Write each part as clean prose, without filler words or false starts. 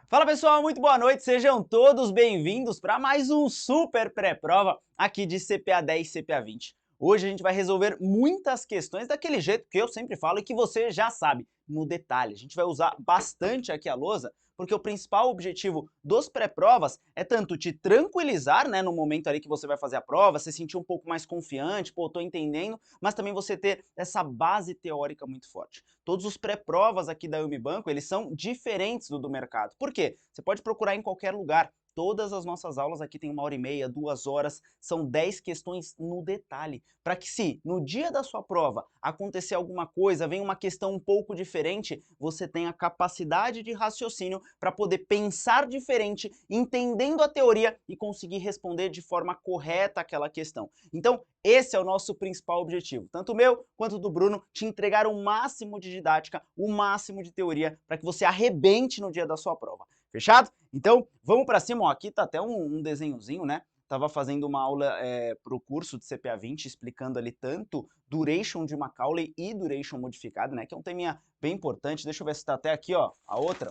Fala pessoal, muito boa noite, sejam todos bem-vindos para mais um super pré-prova aqui de CPA 10 e CPA 20. Hoje a gente vai resolver muitas questões daquele jeito que eu sempre falo e que você já sabe, no detalhe. A gente vai usar bastante aqui a lousa, porque o principal objetivo dos pré-provas é tanto te tranquilizar, né, no momento ali que você vai fazer a prova, se sentir um pouco mais confiante, pô, tô entendendo, mas também você ter essa base teórica muito forte. Todos os pré-provas aqui da Unibanco, eles são diferentes do mercado. Por quê? Você pode procurar em qualquer lugar. Todas as nossas aulas aqui tem 1h30, 2 horas, são 10 questões no detalhe, para que se no dia da sua prova acontecer alguma coisa, vem uma questão um pouco diferente, você tenha capacidade de raciocínio para poder pensar diferente, entendendo a teoria e conseguir responder de forma correta aquela questão. Então, esse é o nosso principal objetivo, tanto o meu quanto do Bruno, te entregar o máximo de didática, o máximo de teoria, para que você arrebente no dia da sua prova. Fechado? Então, vamos para cima. Ó, aqui tá até um desenhozinho, né? Tava fazendo uma aula para o curso de CPA 20, explicando ali tanto duration de Macaulay e duration modificada, né? Que é um teminha bem importante. Deixa eu ver se tá até aqui, ó, a outra.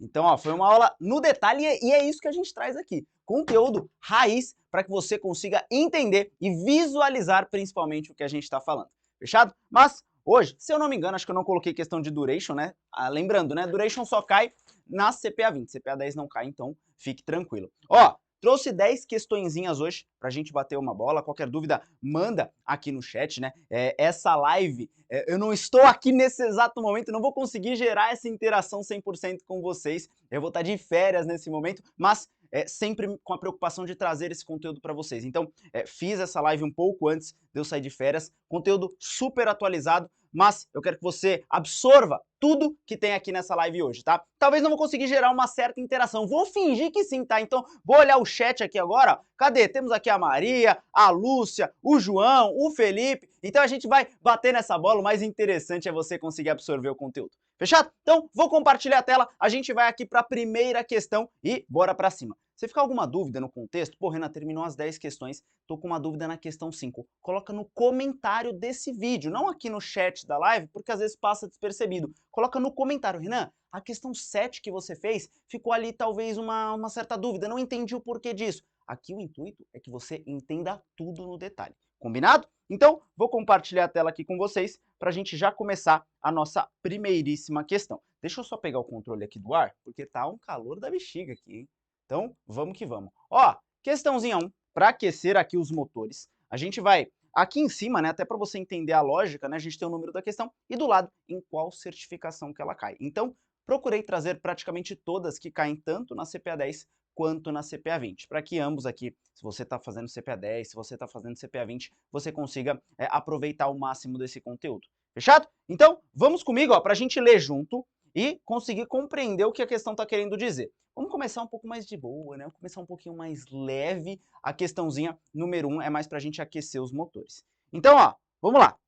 Então, ó, foi uma aula no detalhe e é isso que a gente traz aqui. Conteúdo raiz para que você consiga entender e visualizar principalmente o que a gente está falando. Fechado? Mas hoje, se eu não me engano, acho que eu não coloquei questão de duration, né? Lembrando, né? Duration só cai na CPA 20. CPA 10 não cai, então fique tranquilo. Ó, trouxe 10 questõezinhas hoje pra gente bater uma bola. Qualquer dúvida, manda aqui no chat, né? Essa live, eu não estou aqui nesse exato momento, não vou conseguir gerar essa interação 100% com vocês. Eu vou estar de férias nesse momento, mas sempre com a preocupação de trazer esse conteúdo para vocês. Então, fiz essa live um pouco antes de eu sair de férias, conteúdo super atualizado, mas eu quero que você absorva tudo que tem aqui nessa live hoje, tá? Talvez não vou conseguir gerar uma certa interação, vou fingir que sim, tá? Então, vou olhar o chat aqui agora, cadê? Temos aqui a Maria, a Lúcia, o João, o Felipe, então a gente vai bater nessa bola, o mais interessante é você conseguir absorver o conteúdo. Fechado? Então, vou compartilhar a tela, a gente vai aqui para a primeira questão e bora para cima. Se ficar alguma dúvida no contexto, pô, Renan, terminou as 10 questões, tô com uma dúvida na questão 5. Coloca no comentário desse vídeo, não aqui no chat da live, porque às vezes passa despercebido. Coloca no comentário, Renan, a questão 7 que você fez, ficou ali talvez uma certa dúvida, não entendi o porquê disso. Aqui o intuito é que você entenda tudo no detalhe. Combinado? Então, vou compartilhar a tela aqui com vocês para a gente já começar a nossa primeiríssima questão. Deixa eu só pegar o controle aqui do ar, porque tá um calor da bexiga aqui, hein? Então, vamos que vamos. Ó, questãozinha 1, para aquecer aqui os motores, a gente vai aqui em cima, né, até para você entender a lógica, né, a gente tem o número da questão e do lado em qual certificação que ela cai. Então, procurei trazer praticamente todas que caem tanto na CPA 10 quanto na CPA 20, para que ambos aqui, se você está fazendo CPA 10, se você está fazendo CPA 20, você consiga aproveitar o máximo desse conteúdo. Fechado? Então, vamos comigo para a gente ler junto e conseguir compreender o que a questão está querendo dizer. Vamos começar um pouco mais de boa, né? Vamos começar um pouquinho mais leve. A questãozinha número 1 é mais para a gente aquecer os motores. Então, ó, vamos lá.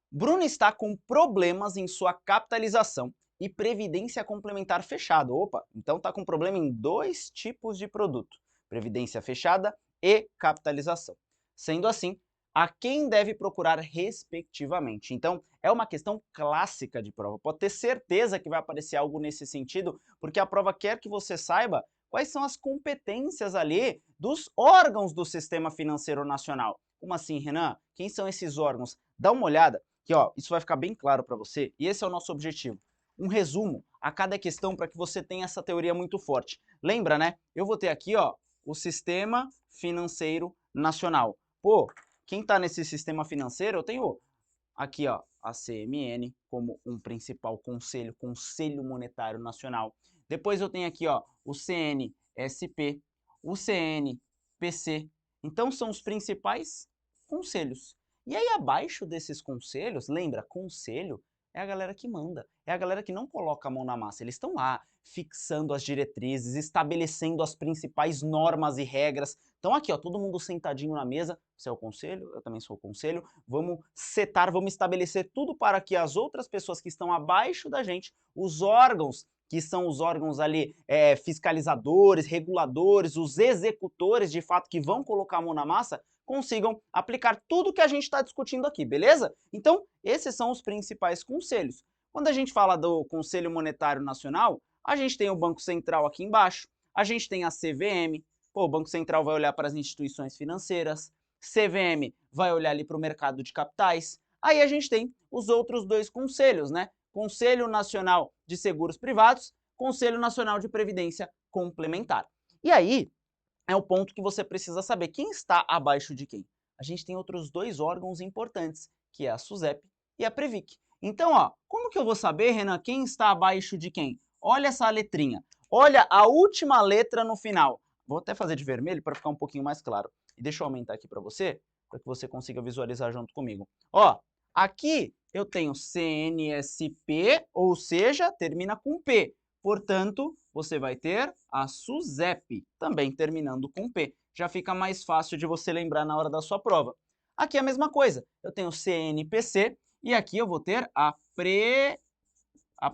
Bruno está com problemas em sua capitalização e previdência complementar fechada. Opa, então está com problema em 2 tipos de produto: previdência fechada e capitalização. Sendo assim, a quem deve procurar respectivamente? Então, é uma questão clássica de prova. Pode ter certeza que vai aparecer algo nesse sentido, porque a prova quer que você saiba quais são as competências ali dos órgãos do Sistema Financeiro Nacional. Como assim, Renan? Quem são esses órgãos? Dá uma olhada, que ó, isso vai ficar bem claro para você, e esse é o nosso objetivo. Um resumo a cada questão para que você tenha essa teoria muito forte. Lembra, né? Eu vou ter aqui, ó, o Sistema Financeiro Nacional. Pô, quem está nesse sistema financeiro, eu tenho aqui, ó, a CMN como um principal conselho, Conselho Monetário Nacional. Depois eu tenho aqui, ó, o CNSP, o CNPC. Então são os principais conselhos. E aí abaixo desses conselhos, lembra, conselho é a galera que manda, é a galera que não coloca a mão na massa, eles estão lá fixando as diretrizes, estabelecendo as principais normas e regras. Então aqui, ó, todo mundo sentadinho na mesa, você é o conselho, eu também sou o conselho, vamos setar, vamos estabelecer tudo para que as outras pessoas que estão abaixo da gente, os órgãos, que são os órgãos ali fiscalizadores, reguladores, os executores de fato que vão colocar a mão na massa, consigam aplicar tudo que a gente está discutindo aqui, beleza? Então, esses são os principais conselhos. Quando a gente fala do Conselho Monetário Nacional, A gente tem o Banco Central aqui embaixo, a gente tem a CVM, pô, o Banco Central vai olhar para as instituições financeiras, CVM vai olhar ali para o mercado de capitais, aí a gente tem os outros dois conselhos, né? Conselho Nacional de Seguros Privados, Conselho Nacional de Previdência Complementar. E aí é o ponto que você precisa saber, quem está abaixo de quem? A gente tem outros dois órgãos importantes, que é a SUSEP e a Previc. Então, ó, como que eu vou saber, Renan, quem está abaixo de quem? Olha essa letrinha. Olha a última letra no final. Vou até fazer de vermelho para ficar um pouquinho mais claro. E deixa eu aumentar aqui para você que você consiga visualizar junto comigo. Ó, aqui eu tenho CNSP, ou seja, termina com P. Portanto, você vai ter a SUSEP, também terminando com P. Já fica mais fácil de você lembrar na hora da sua prova. Aqui é a mesma coisa. Eu tenho CNPC e aqui eu vou ter a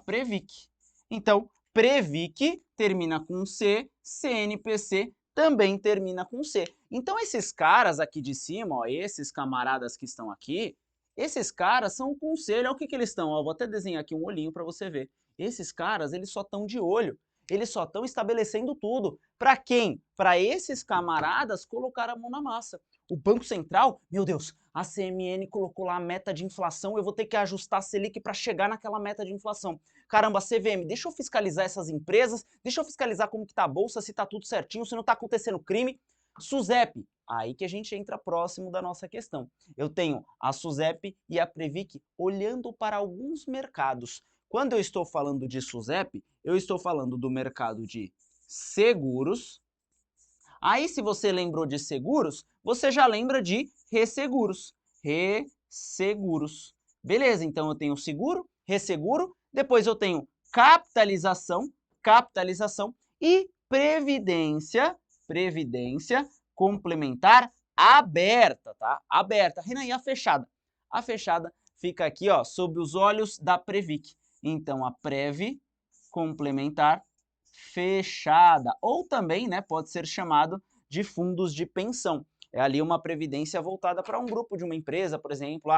Previc. Então, Previc termina com C, CNPC também termina com C. Então, esses caras aqui de cima, ó, esses camaradas que estão aqui, esses caras são o conselho. Olha o que eles estão. Ó, vou até desenhar aqui um olhinho para você ver. Esses caras, eles só estão de olho. Eles só estão estabelecendo tudo. Para quem? Para esses camaradas colocar a mão na massa. O Banco Central, meu Deus, a CMN colocou lá a meta de inflação, eu vou ter que ajustar a Selic para chegar naquela meta de inflação. Caramba, CVM, deixa eu fiscalizar essas empresas, deixa eu fiscalizar como que tá a bolsa, se tá tudo certinho, se não tá acontecendo crime. SUSEP, aí que a gente entra próximo da nossa questão. Eu tenho a SUSEP e a Previc olhando para alguns mercados. Quando eu estou falando de SUSEP, eu estou falando do mercado de seguros. Aí, se você lembrou de seguros, você já lembra de resseguros. Resseguros. Beleza, então eu tenho seguro, resseguro, depois eu tenho capitalização, capitalização e previdência, previdência complementar aberta, tá? Aberta. Renan, e a fechada? A fechada fica aqui, ó, sob os olhos da Previc. Então, a Prev complementar fechada, ou também, né, pode ser chamado de fundos de pensão. É ali uma previdência voltada para um grupo de uma empresa, por exemplo,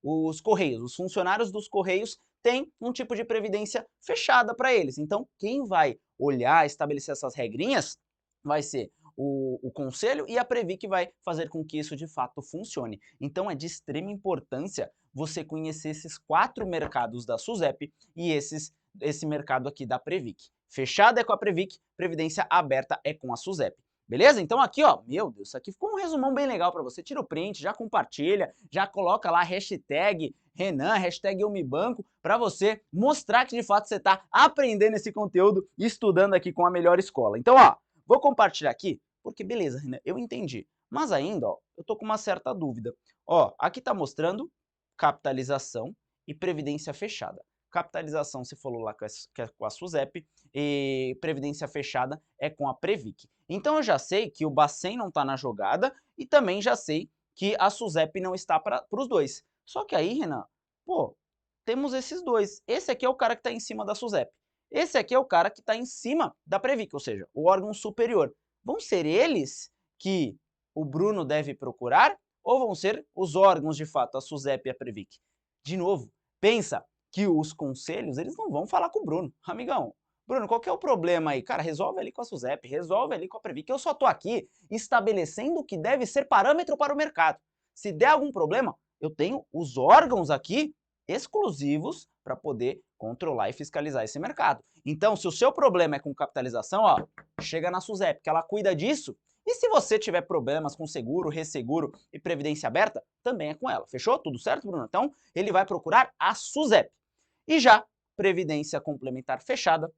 os Correios, os funcionários dos Correios têm um tipo de previdência fechada para eles. Então, quem vai olhar, estabelecer essas regrinhas, vai ser o Conselho e a Previc vai fazer com que isso de fato funcione. Então, é de extrema importância você conhecer esses 4 mercados da SUSEP e esse mercado aqui da Previc. Fechada é com a Previc, previdência aberta é com a SUSEP. Beleza? Então aqui, ó, meu Deus, isso aqui ficou um resumão bem legal para você. Tira o print, já compartilha, já coloca lá hashtag Renan, hashtag Eu Me Banco, para você mostrar que de fato você está aprendendo esse conteúdo e estudando aqui com a melhor escola. Então, ó, vou compartilhar aqui, porque beleza, Renan, eu entendi. Mas ainda, ó, eu tô com uma certa dúvida. Ó, aqui tá mostrando capitalização e previdência fechada. Capitalização se falou lá que é com a SUSEP e previdência fechada é com a Previc. Então eu já sei que o Bacen não está na jogada e também já sei que a SUSEP não está para os dois. Só que aí, Renan, pô, temos esses dois. Esse aqui é o cara que está em cima da SUSEP. Esse aqui é o cara que está em cima da Previc, ou seja, o órgão superior. Vão ser eles que o Bruno deve procurar ou vão ser os órgãos de fato, a SUSEP e a Previc? De novo, pensa que os conselhos, eles não vão falar com o Bruno. Amigão, Bruno, qual que é o problema aí? Cara, resolve ali com a SUSEP, resolve ali com a Previc. Eu só tô aqui estabelecendo o que deve ser parâmetro para o mercado. Se der algum problema, eu tenho os órgãos aqui exclusivos para poder controlar e fiscalizar esse mercado. Então, se o seu problema é com capitalização, ó, chega na SUSEP, que ela cuida disso. E se você tiver problemas com seguro, resseguro e previdência aberta, também é com ela. Fechou? Tudo certo, Bruno? Então, ele vai procurar a SUSEP. E já previdência complementar fechada,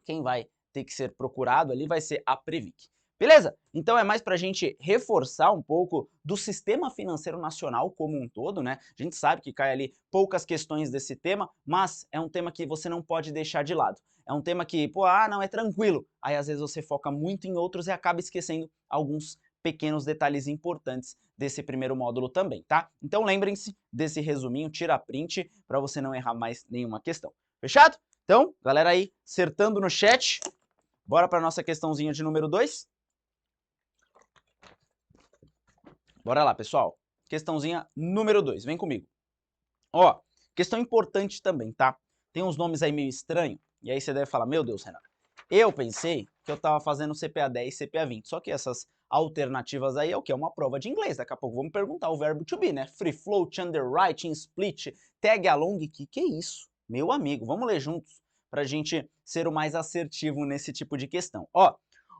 quem vai ter que ser procurado ali vai ser a Previc. Beleza? Então é mais para a gente reforçar um pouco do sistema financeiro nacional como um todo, né? A gente sabe que cai ali poucas questões desse tema, mas é um tema que você não pode deixar de lado. É um tema que, pô, não, é tranquilo. Aí às vezes você foca muito em outros e acaba esquecendo alguns pequenos detalhes importantes desse primeiro módulo também, tá? Então lembrem-se desse resuminho, tira print para você não errar mais nenhuma questão. Fechado? Então, galera aí, acertando no chat, bora para nossa questãozinha de número 2? Bora lá, pessoal. Questãozinha número 2, vem comigo. Ó, questão importante também, tá? Tem uns nomes aí meio estranhos, e aí você deve falar, meu Deus, Renan, eu pensei que eu estava fazendo CPA 10 e CPA 20, só que essas alternativas aí é o que? É uma prova de inglês, daqui a pouco vamos perguntar o verbo to be, né? Free float, underwriting, split, tag along, que é isso? Meu amigo, vamos ler juntos para a gente ser o mais assertivo nesse tipo de questão. Ó,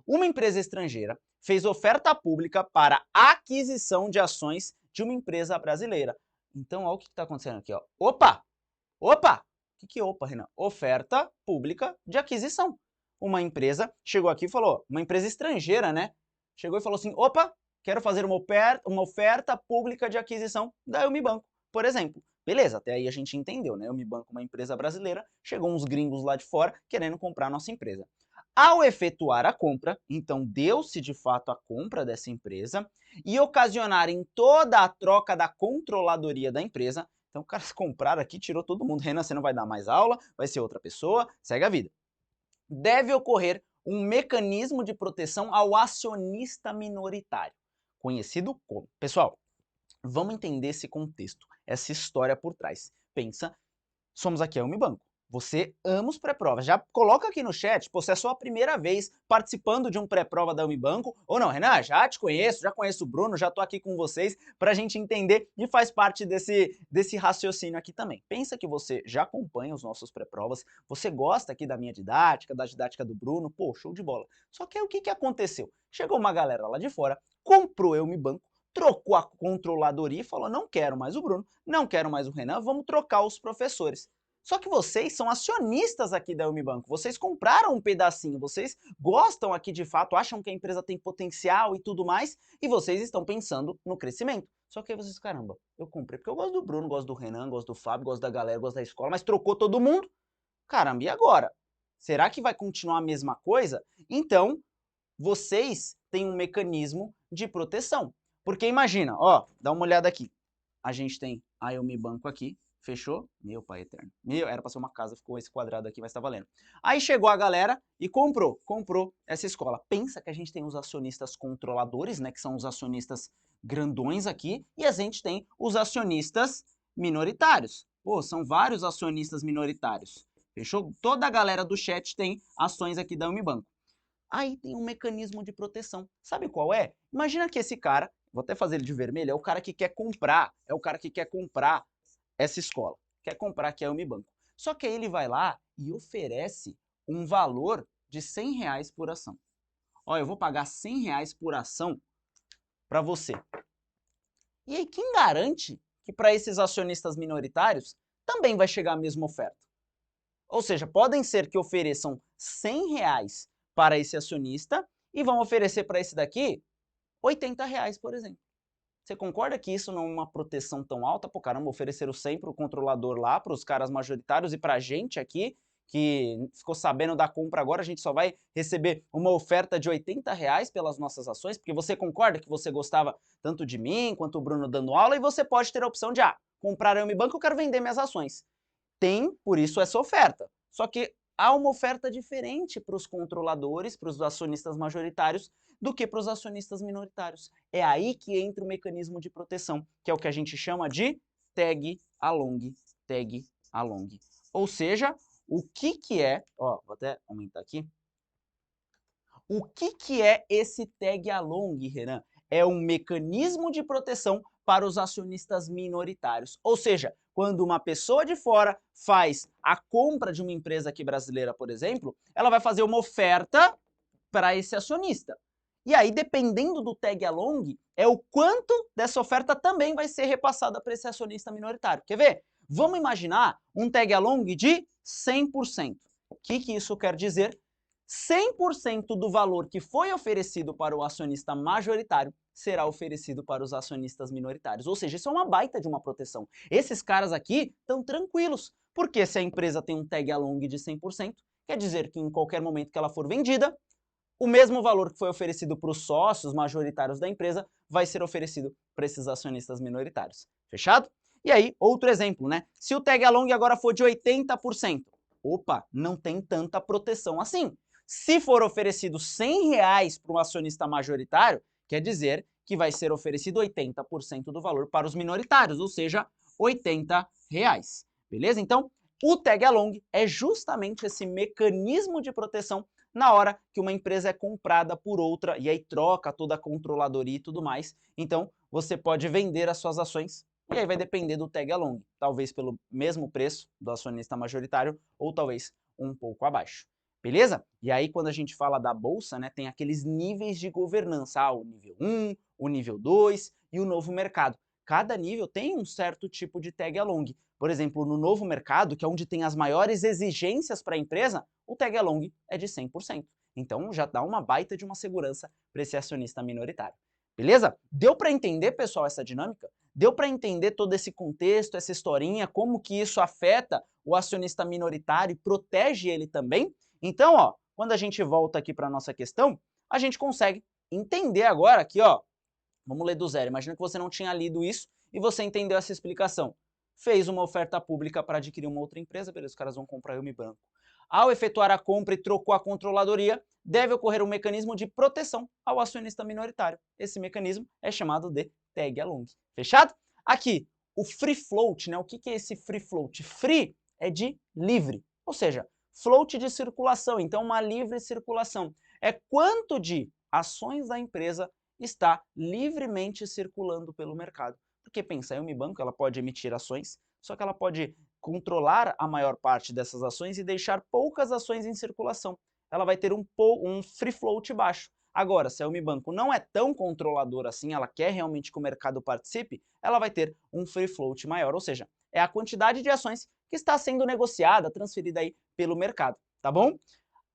uma empresa estrangeira fez oferta pública para aquisição de ações de uma empresa brasileira. Então, olha o que está acontecendo aqui, ó. Opa! Opa! O que é opa, Renan? Oferta pública de aquisição. Uma empresa chegou aqui e falou, uma empresa estrangeira, né? Chegou e falou assim, opa, quero fazer uma oferta pública de aquisição da Unibanco, por exemplo. Beleza, até aí a gente entendeu, né? Unibanco, uma empresa brasileira, chegou uns gringos lá de fora querendo comprar a nossa empresa. Ao efetuar a compra, então deu-se de fato a compra dessa empresa e ocasionar em toda a troca da controladoria da empresa. Então o cara compraram aqui, tirou todo mundo. Renan, você não vai dar mais aula, vai ser outra pessoa, segue a vida. Deve ocorrer um mecanismo de proteção ao acionista minoritário, conhecido como... Pessoal, vamos entender esse contexto, essa história por trás. Pensa, somos aqui a Unibanco. Você ama os pré-provas. Já coloca aqui no chat, pô, se é a sua primeira vez participando de um pré-prova da Unibanco, ou não, Renan, já te conheço, já conheço o Bruno, já tô aqui com vocês para a gente entender e faz parte desse raciocínio aqui também. Pensa que você já acompanha os nossos pré-provas, você gosta aqui da minha didática, da didática do Bruno, pô, show de bola. Só que aí o que aconteceu? Chegou uma galera lá de fora, comprou a Unibanco, trocou a controladoria e falou, não quero mais o Bruno, não quero mais o Renan, vamos trocar os professores. Só que vocês são acionistas aqui da Unibanco, vocês compraram um pedacinho, vocês gostam aqui de fato, acham que a empresa tem potencial e tudo mais, e vocês estão pensando no crescimento. Só que aí vocês, caramba, eu comprei porque eu gosto do Bruno, gosto do Renan, gosto do Fábio, gosto da galera, gosto da escola, mas trocou todo mundo? Caramba, e agora? Será que vai continuar a mesma coisa? Então, vocês têm um mecanismo de proteção. Porque imagina, ó, dá uma olhada aqui. A gente tem a Unibanco aqui, fechou? Meu pai eterno. Era para ser uma casa, ficou esse quadrado aqui, mas tá valendo. Aí chegou a galera e comprou essa escola. Pensa que a gente tem os acionistas controladores, né, que são os acionistas grandões aqui, e a gente tem os acionistas minoritários. Pô, são vários acionistas minoritários. Fechou? Toda a galera do chat tem ações aqui da Unibanco. Aí tem um mecanismo de proteção. Sabe qual é? Imagina que esse cara, vou até fazer ele de vermelho, é o cara que quer comprar, essa escola, quer comprar aqui a Unibanco. Só que aí ele vai lá e oferece um valor de R$100 por ação. Ó, eu vou pagar R$100 por ação para você. E aí quem garante que para esses acionistas minoritários também vai chegar a mesma oferta? Ou seja, podem ser que ofereçam R$100 para esse acionista e vão oferecer para esse daqui R$80, por exemplo. Você concorda que isso não é uma proteção tão alta? Pô, caramba, ofereceram 100 para o controlador lá, para os caras majoritários e para a gente aqui, que ficou sabendo da compra agora, a gente só vai receber uma oferta de R$80 pelas nossas ações, porque você concorda que você gostava tanto de mim, quanto o Bruno dando aula, e você pode ter a opção de, comprar a Unibanco, eu quero vender minhas ações. Tem, por isso, essa oferta. Só que há uma oferta diferente para os controladores, para os acionistas majoritários, do que para os acionistas minoritários. É aí que entra o mecanismo de proteção, que é o que a gente chama de tag along, tag along. Ou seja, o que é, ó, vou até aumentar aqui. O que é esse tag along, Renan? É um mecanismo de proteção para os acionistas minoritários. Ou seja, quando uma pessoa de fora faz a compra de uma empresa aqui brasileira, por exemplo, ela vai fazer uma oferta para esse acionista. E aí, dependendo do tag along, é o quanto dessa oferta também vai ser repassada para esse acionista minoritário. Quer ver? Vamos imaginar um tag along de 100%. O que isso quer dizer? 100% do valor que foi oferecido para o acionista majoritário será oferecido para os acionistas minoritários. Ou seja, isso é uma baita de uma proteção. Esses caras aqui estão tranquilos, porque se a empresa tem um tag along de 100%, quer dizer que em qualquer momento que ela for vendida, o mesmo valor que foi oferecido para os sócios majoritários da empresa vai ser oferecido para esses acionistas minoritários. Fechado? E aí, outro exemplo, né? Se o tag along agora for de 80%, opa, não tem tanta proteção assim. Se for oferecido R$100 para um acionista majoritário, quer dizer que vai ser oferecido 80% do valor para os minoritários, ou seja, R$80. Beleza? Então, O tag-along é justamente esse mecanismo de proteção na hora que uma empresa é comprada por outra e aí troca toda a controladoria e tudo mais. Então, você pode vender as suas ações e aí vai depender do tag-along, talvez pelo mesmo preço do acionista majoritário ou talvez um pouco abaixo. Beleza? E aí, quando a gente fala da bolsa, né, tem aqueles níveis de governança, o nível 1, o nível 2 e o novo mercado. Cada nível tem um certo tipo de tag-along. Por exemplo, no novo mercado, que é onde tem as maiores exigências para a empresa, o tag-along é de 100%. Então já dá uma baita de uma segurança para esse acionista minoritário. Beleza? Deu para entender, pessoal, essa dinâmica? Deu para entender todo esse contexto, essa historinha, como que isso afeta o acionista minoritário e protege ele também? Então, ó, quando a gente volta aqui para a nossa questão, a gente consegue entender agora aqui, ó, vamos ler do zero. Imagina que você não tinha lido isso e você entendeu essa explicação. Fez uma oferta pública para adquirir uma outra empresa, beleza, os caras vão comprar Umi Banco. Ao efetuar a compra e trocou a controladoria, deve ocorrer um mecanismo de proteção ao acionista minoritário. Esse mecanismo é chamado de tag-along. Fechado? Aqui, o free float, né? O que é esse free float? Free é de livre, ou seja, float de circulação, então uma livre circulação. É quanto de ações da empresa está livremente circulando pelo mercado. Porque pensa, a Unibanco ela pode emitir ações, só que ela pode controlar a maior parte dessas ações e deixar poucas ações em circulação. Ela vai ter um free float baixo. Agora, se a Unibanco não é tão controladora assim, ela quer realmente que o mercado participe, ela vai ter um free float maior, ou seja, é a quantidade de ações que está sendo negociada, transferida aí pelo mercado, tá bom?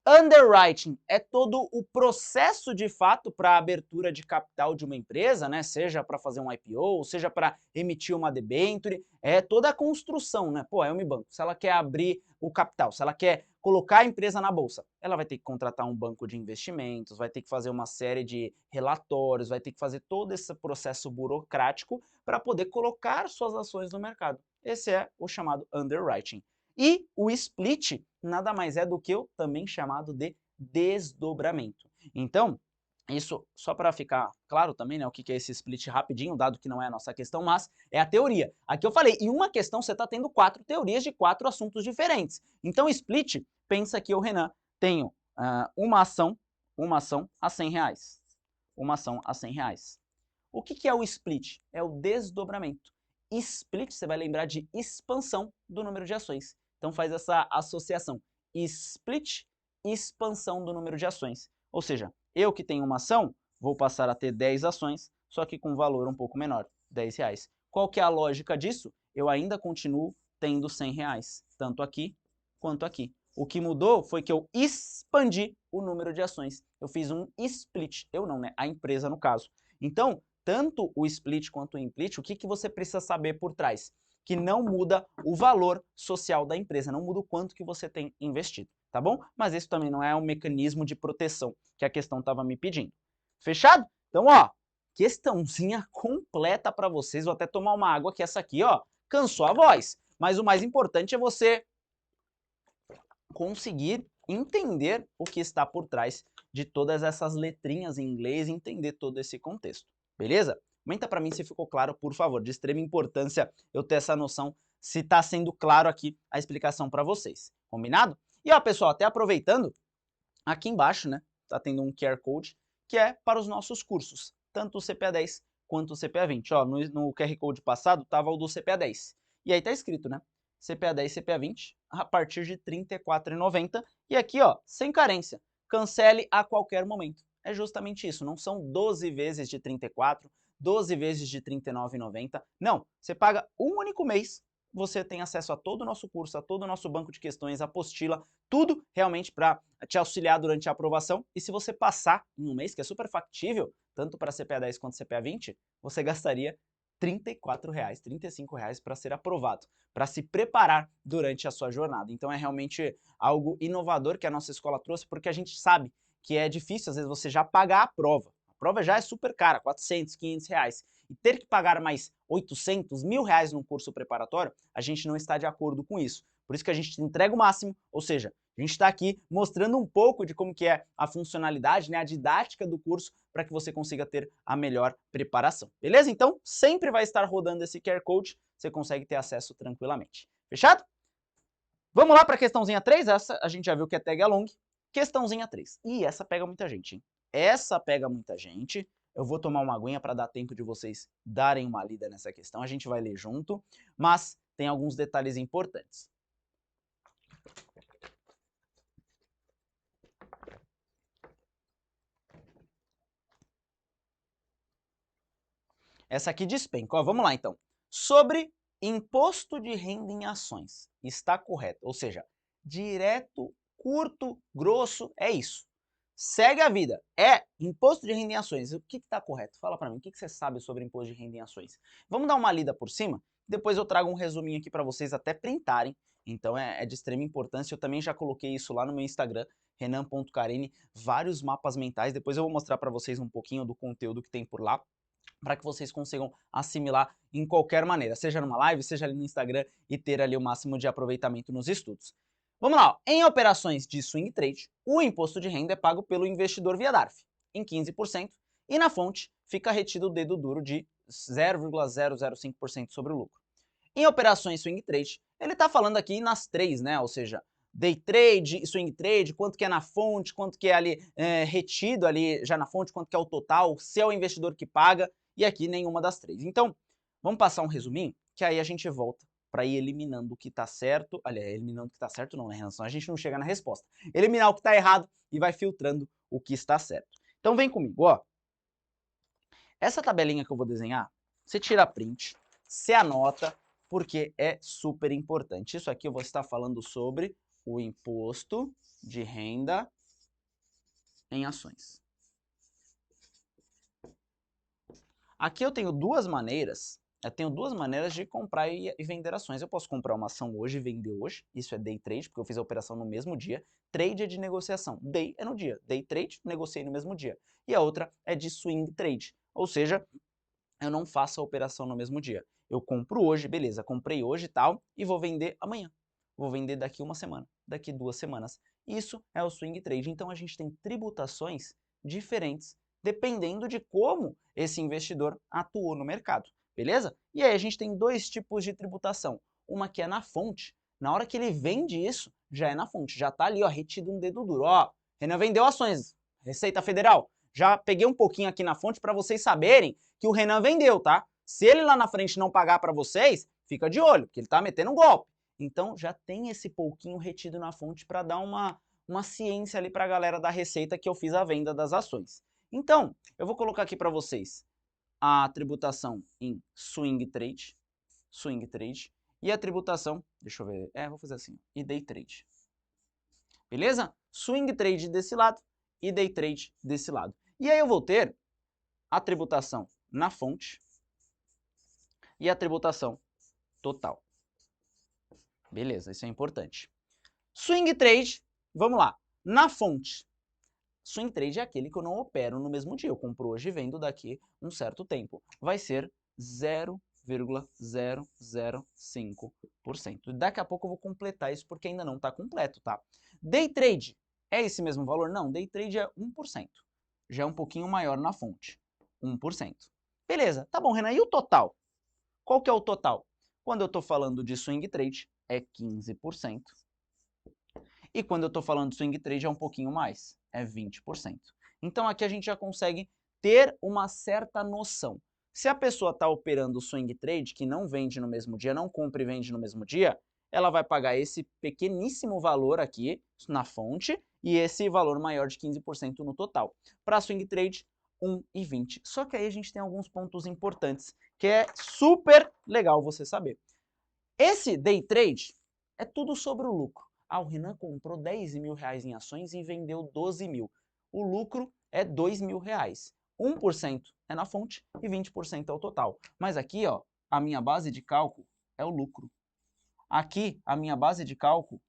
Underwriting é todo o processo de fato para a abertura de capital de uma empresa, né? Seja para fazer um IPO, seja para emitir uma debenture, é toda a construção, né? Pô, é um banco. Se ela quer abrir o capital, se ela quer colocar a empresa na bolsa, ela vai ter que contratar um banco de investimentos, vai ter que fazer uma série de relatórios, vai ter que fazer todo esse processo burocrático para poder colocar suas ações no mercado. Esse é o chamado underwriting. E o split nada mais é do que o também chamado de desdobramento. Então, isso só para ficar claro também, né, o que é esse split rapidinho, dado que não é a nossa questão, mas é a teoria. Aqui eu falei, em uma questão você está tendo 4 teorias de 4 assuntos diferentes. Então, split, pensa que eu, Renan, tenho uma ação a R$100. Uma ação a R$100. O que é o split? É o desdobramento. Split, você vai lembrar de expansão do número de ações. Então faz essa associação. Split, expansão do número de ações. Ou seja, eu que tenho uma ação, vou passar a ter 10 ações, só que com valor um pouco menor, R$10. Qual que é a lógica disso? Eu ainda continuo tendo R$100, tanto aqui quanto aqui. O que mudou foi que eu expandi o número de ações. Eu fiz um split. Eu não, né? A empresa no caso. Então, tanto o split quanto o implit, o que você precisa saber por trás? Que não muda o valor social da empresa, não muda o quanto que você tem investido, tá bom? Mas isso também não é um mecanismo de proteção que a questão estava me pedindo. Fechado? Então, ó, questãozinha completa para vocês. Vou até tomar uma água que essa aqui, ó, cansou a voz. Mas o mais importante é você conseguir entender o que está por trás de todas essas letrinhas em inglês e entender todo esse contexto. Beleza? Comenta para mim se ficou claro, por favor. De extrema importância eu ter essa noção, se está sendo claro aqui a explicação para vocês. Combinado? E ó, pessoal, até aproveitando, aqui embaixo, né, tá tendo um QR Code que é para os nossos cursos, tanto o CPA 10 quanto o CPA 20. Ó, no QR Code passado tava o do CPA 10. E aí tá escrito, né? CPA 10 e CPA 20 a partir de R$ 34,90. E aqui, ó, sem carência. Cancele a qualquer momento. É justamente isso, não são 12 vezes de 34, 12 vezes de R$ 39,90. Não, você paga um único mês, você tem acesso a todo o nosso curso, a todo o nosso banco de questões, apostila, tudo realmente para te auxiliar durante a aprovação. E se você passar em um mês, que é super factível, tanto para CPA 10 quanto CPA 20, você gastaria R$ 34, R$ 35 para ser aprovado, para se preparar durante a sua jornada. Então é realmente algo inovador que a nossa escola trouxe, porque a gente sabe que é difícil, às vezes, você já pagar a prova. A prova já é super cara, 400, 500 reais. E ter que pagar mais 800, R$ 1.000 num curso preparatório, a gente não está de acordo com isso. Por isso que a gente entrega o máximo, ou seja, a gente está aqui mostrando um pouco de como que é a funcionalidade, né, a didática do curso, para que você consiga ter a melhor preparação. Beleza? Então, sempre vai estar rodando esse QR Code, você consegue ter acesso tranquilamente. Fechado? Vamos lá para a questãozinha 3, essa a gente já viu que é tag along. Questãozinha 3. Ih, essa pega muita gente, hein? Essa pega muita gente. Eu vou tomar uma aguinha para dar tempo de vocês darem uma lida nessa questão. A gente vai ler junto, mas tem alguns detalhes importantes. Essa aqui despenca. Ó, vamos lá, então. Sobre imposto de renda em ações. Está correto. Ou seja, direto, curto, grosso, é isso. Segue a vida. É imposto de renda em ações. O que está correto? Fala para mim. O que você sabe sobre imposto de renda em ações? Vamos dar uma lida por cima? Depois eu trago um resuminho aqui para vocês até printarem. Então é de extrema importância. Eu também já coloquei isso lá no meu Instagram, renan.carini, vários mapas mentais. Depois eu vou mostrar para vocês um pouquinho do conteúdo que tem por lá, para que vocês consigam assimilar em qualquer maneira, seja numa live, seja ali no Instagram, e ter ali o máximo de aproveitamento nos estudos. Vamos lá, ó. Em operações de swing trade, o imposto de renda é pago pelo investidor via DARF, em 15%, e na fonte fica retido o dedo duro de 0,005% sobre o lucro. Em operações swing trade, ele está falando aqui nas três, né? Ou seja, day trade, swing trade, quanto que é na fonte, quanto que é ali retido ali já na fonte, quanto que é o total, se é o investidor que paga, e aqui nenhuma das três. Então, vamos passar um resuminho, que aí a gente volta para ir eliminando o que está certo. Aliás, eliminando o que está certo não, né, Renan? Senão a gente não chega na resposta. Eliminar o que está errado e vai filtrando o que está certo. Então vem comigo, ó. Essa tabelinha que eu vou desenhar, você tira a print, você anota, porque é super importante. Isso aqui eu vou estar falando sobre o imposto de renda em ações. Aqui eu tenho duas maneiras de comprar e vender ações. Eu posso comprar uma ação hoje e vender hoje, isso é day trade, porque eu fiz a operação no mesmo dia. Trade é de negociação, day é no dia. Day trade, negociei no mesmo dia. E a outra é de swing trade, ou seja, eu não faço a operação no mesmo dia. Eu compro hoje, beleza, comprei hoje e tal, e vou vender amanhã. Vou vender daqui uma semana, daqui 2 semanas. Isso é o swing trade. Então a gente tem tributações diferentes dependendo de como esse investidor atuou no mercado, beleza? E aí a gente tem dois tipos de tributação. Uma que é na fonte. Na hora que ele vende isso, já é na fonte, já está ali, ó, retido um dedo duro. Ó, Renan vendeu ações, Receita Federal. Já peguei um pouquinho aqui na fonte para vocês saberem que o Renan vendeu, tá? Se ele lá na frente não pagar para vocês, fica de olho, porque ele tá metendo um golpe. Então já tem esse pouquinho retido na fonte para dar uma ciência ali para a galera da Receita que eu fiz a venda das ações. Então, eu vou colocar aqui para vocês a tributação em swing trade, e a tributação, deixa eu ver, vou fazer assim, e day trade. Beleza? Swing trade desse lado e day trade desse lado. E aí eu vou ter a tributação na fonte e a tributação total. Beleza, isso é importante. Swing trade, vamos lá. Na fonte, swing trade é aquele que eu não opero no mesmo dia. Eu compro hoje e vendo daqui um certo tempo. Vai ser 0,005%. Daqui a pouco eu vou completar isso porque ainda não está completo, tá? Day trade é esse mesmo valor? Não, day trade é 1%. Já é um pouquinho maior na fonte. 1%. Beleza, tá bom, Renan. E o total? Qual que é o total? Quando eu estou falando de swing trade, é 15%. E quando eu estou falando de swing trade, é um pouquinho mais, é 20%. Então aqui a gente já consegue ter uma certa noção. Se a pessoa está operando swing trade, que não vende no mesmo dia, não compra e vende no mesmo dia, ela vai pagar esse pequeníssimo valor aqui na fonte e esse valor maior de 15% no total. Para swing trade, 1,20. Só que aí a gente tem alguns pontos importantes, que é super legal você saber. Esse day trade é tudo sobre o lucro. Ah, o Renan comprou 10 mil reais em ações e vendeu 12 mil. O lucro é 2 mil reais. 1% é na fonte e 20% é o total. Mas aqui, ó, a minha base de cálculo é o lucro. Aqui, a minha base de cálculo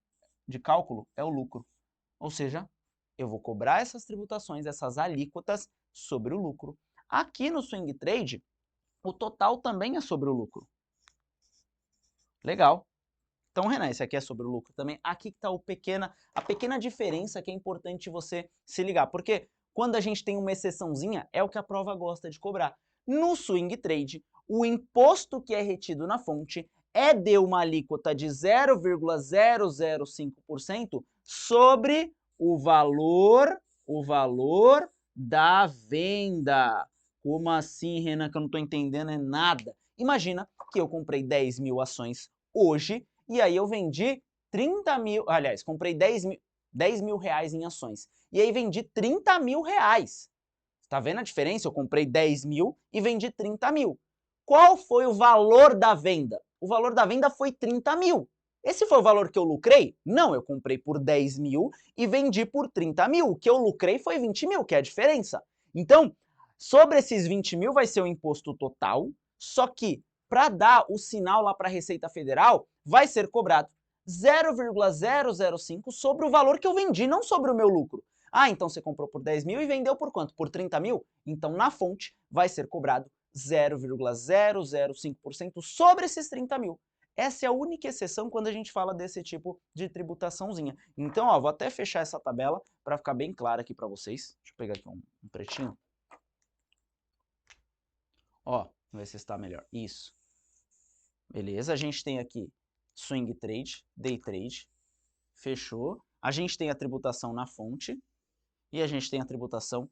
é o lucro. Ou seja, eu vou cobrar essas tributações, essas alíquotas sobre o lucro. Aqui no swing trade, o total também é sobre o lucro. Legal. Então, Renan, esse aqui é sobre o lucro também. Aqui que está a pequena diferença que é importante você se ligar. Porque quando a gente tem uma exceçãozinha, é o que a prova gosta de cobrar. No swing trade, o imposto que é retido na fonte é de uma alíquota de 0,005% sobre o valor da venda. Como assim, Renan, que eu não estou entendendo nada? Imagina que eu comprei 10 mil ações hoje e aí eu vendi 30 mil, aliás, comprei 10 mil reais em ações e aí vendi 30 mil reais. Tá vendo a diferença? Eu comprei 10 mil e vendi 30 mil. Qual foi o valor da venda? O valor da venda foi 30 mil. Esse foi o valor que eu lucrei? Não, eu comprei por 10 mil e vendi por 30 mil. O que eu lucrei foi 20 mil, que é a diferença. Então, sobre esses 20 mil vai ser o imposto total, só que para dar o sinal lá para a Receita Federal, vai ser cobrado 0,005 sobre o valor que eu vendi, não sobre o meu lucro. Ah, então você comprou por 10 mil e vendeu por quanto? Por 30 mil? Então na fonte vai ser cobrado 0,005% sobre esses 30 mil. Essa é a única exceção quando a gente fala desse tipo de tributaçãozinha. Então, ó, vou até fechar essa tabela para ficar bem claro aqui para vocês. Deixa eu pegar aqui um pretinho. Ó, vamos ver se está melhor. Isso. Beleza, a gente tem aqui swing trade, day trade, fechou. A gente tem a tributação na fonte e a gente tem a tributação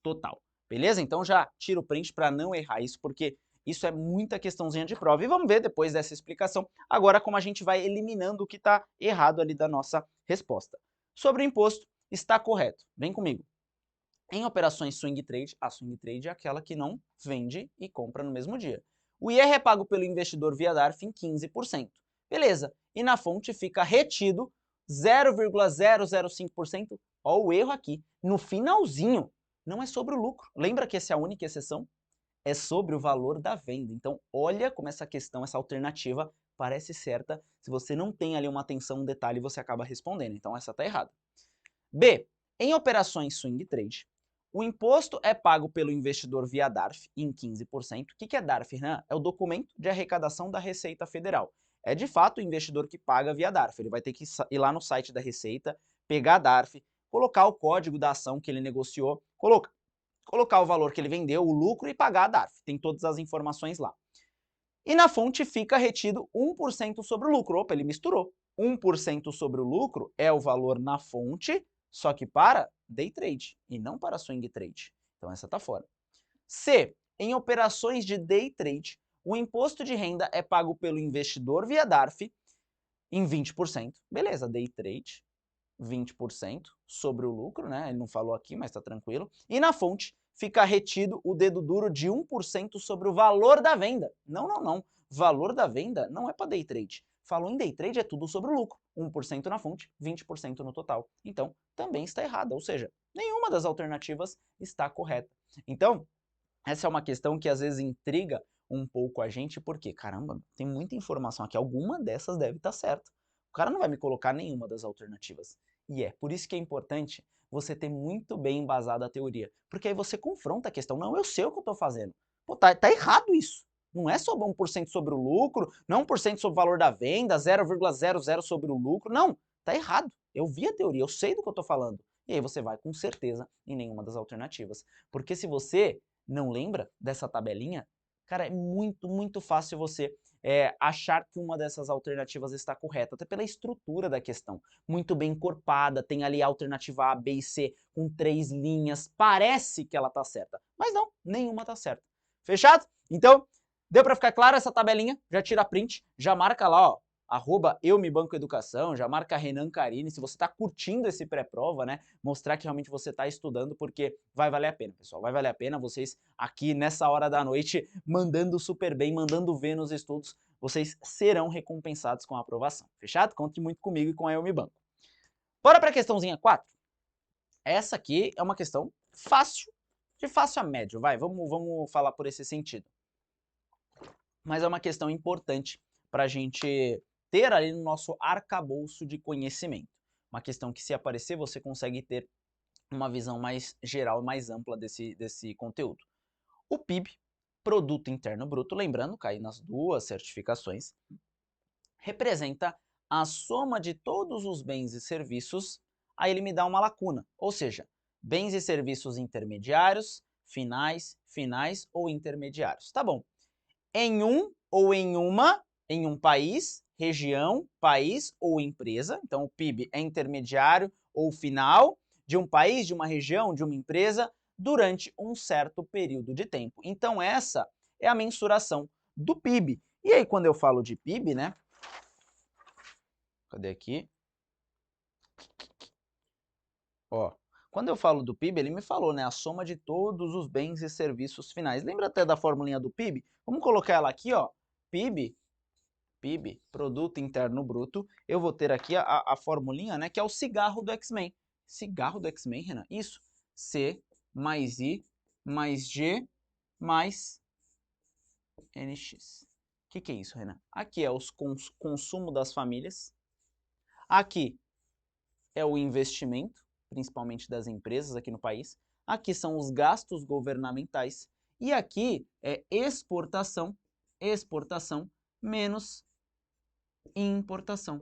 total. Beleza? Então já tira o print para não errar isso, porque isso é muita questãozinha de prova. E vamos ver depois dessa explicação, agora como a gente vai eliminando o que está errado ali da nossa resposta. Sobre o imposto, está correto. Vem comigo. Em operações swing trade, a swing trade é aquela que não vende e compra no mesmo dia. O IR é pago pelo investidor via DARF em 15%. Beleza. E na fonte fica retido 0,005%. Olha o erro aqui. No finalzinho, não é sobre o lucro. Lembra que essa é a única exceção? É sobre o valor da venda. Então, olha como essa questão, essa alternativa parece certa. Se você não tem ali uma atenção, um detalhe, você acaba respondendo. Então, essa está errada. B. Em operações swing trade, o imposto é pago pelo investidor via DARF em 15%. O que é DARF, Renan? É o documento de arrecadação da Receita Federal. É de fato o investidor que paga via DARF. Ele vai ter que ir lá no site da Receita, pegar a DARF, colocar o código da ação que ele negociou, colocar o valor que ele vendeu, o lucro e pagar a DARF. Tem todas as informações lá. E na fonte fica retido 1% sobre o lucro. Opa, ele misturou. 1% sobre o lucro é o valor na fonte, só que para day trade e não para swing trade. Então essa está fora. C. Em operações de day trade, o imposto de renda é pago pelo investidor via DARF em 20%. Beleza, day trade, 20% sobre o lucro, né? Ele não falou aqui, mas está tranquilo. E na fonte fica retido o dedo duro de 1% sobre o valor da venda. Não, não, não. Valor da venda não é para day trade. Falou em day trade, é tudo sobre o lucro. 1% na fonte, 20% no total. Então, também está errada, ou seja, nenhuma das alternativas está correta. Então, essa é uma questão que às vezes intriga um pouco a gente, porque, caramba, tem muita informação aqui, alguma dessas deve estar certa. O cara não vai me colocar nenhuma das alternativas. E é por isso que é importante você ter muito bem embasada a teoria, porque aí você confronta a questão. Não, eu sei o que eu estou fazendo. Pô, tá errado isso. Não é sobre 1% sobre o lucro, não é 1% sobre o valor da venda, 0,00 sobre o lucro. Não, tá errado. Eu vi a teoria, eu sei do que eu estou falando. E aí você vai com certeza em nenhuma das alternativas. Porque se você não lembra dessa tabelinha, cara, é muito, muito fácil você achar que uma dessas alternativas está correta, até pela estrutura da questão. Muito bem encorpada, tem ali a alternativa A, B e C com 3 linhas, parece que ela está certa, mas não, nenhuma está certa. Fechado? Então, deu para ficar claro essa tabelinha? Já tira print, já marca lá, ó, @eumebancoeducação, já marca Renan Carini, se você está curtindo esse pré-prova, né, mostrar que realmente você está estudando, porque vai valer a pena, pessoal, vai valer a pena vocês aqui nessa hora da noite, mandando super bem, mandando ver nos estudos, vocês serão recompensados com a aprovação, fechado? Conte muito comigo e com a Eumebanco. Bora para a questãozinha 4? Essa aqui é uma questão fácil, de fácil a médio, vai, vamos falar por esse sentido. Mas é uma questão importante para a gente ter ali no nosso arcabouço de conhecimento. Uma questão que, se aparecer, você consegue ter uma visão mais geral, mais ampla desse conteúdo. O PIB, Produto Interno Bruto, lembrando, cai nas duas certificações, representa a soma de todos os bens e serviços, aí ele me dá uma lacuna, ou seja, bens e serviços intermediários, finais ou intermediários. Tá bom. Em um ou em uma em um país, região, país ou empresa. Então, o PIB é intermediário ou final de um país, de uma região, de uma empresa, durante um certo período de tempo. Então, essa é a mensuração do PIB. E aí, quando eu falo de PIB, né? Cadê aqui? Ó, quando eu falo do PIB, ele me falou, né? A soma de todos os bens e serviços finais. Lembra até da formulinha do PIB? Vamos colocar ela aqui, ó. PIB, Produto Interno Bruto. Eu vou ter aqui a formulinha, né? Que é o cigarro do X-Men. Cigarro do X-Men, Renan? Isso. C mais I mais G mais NX. O que é isso, Renan? Aqui é o consumo das famílias. Aqui é o investimento, principalmente das empresas aqui no país. Aqui são os gastos governamentais. E aqui é exportação menos importação.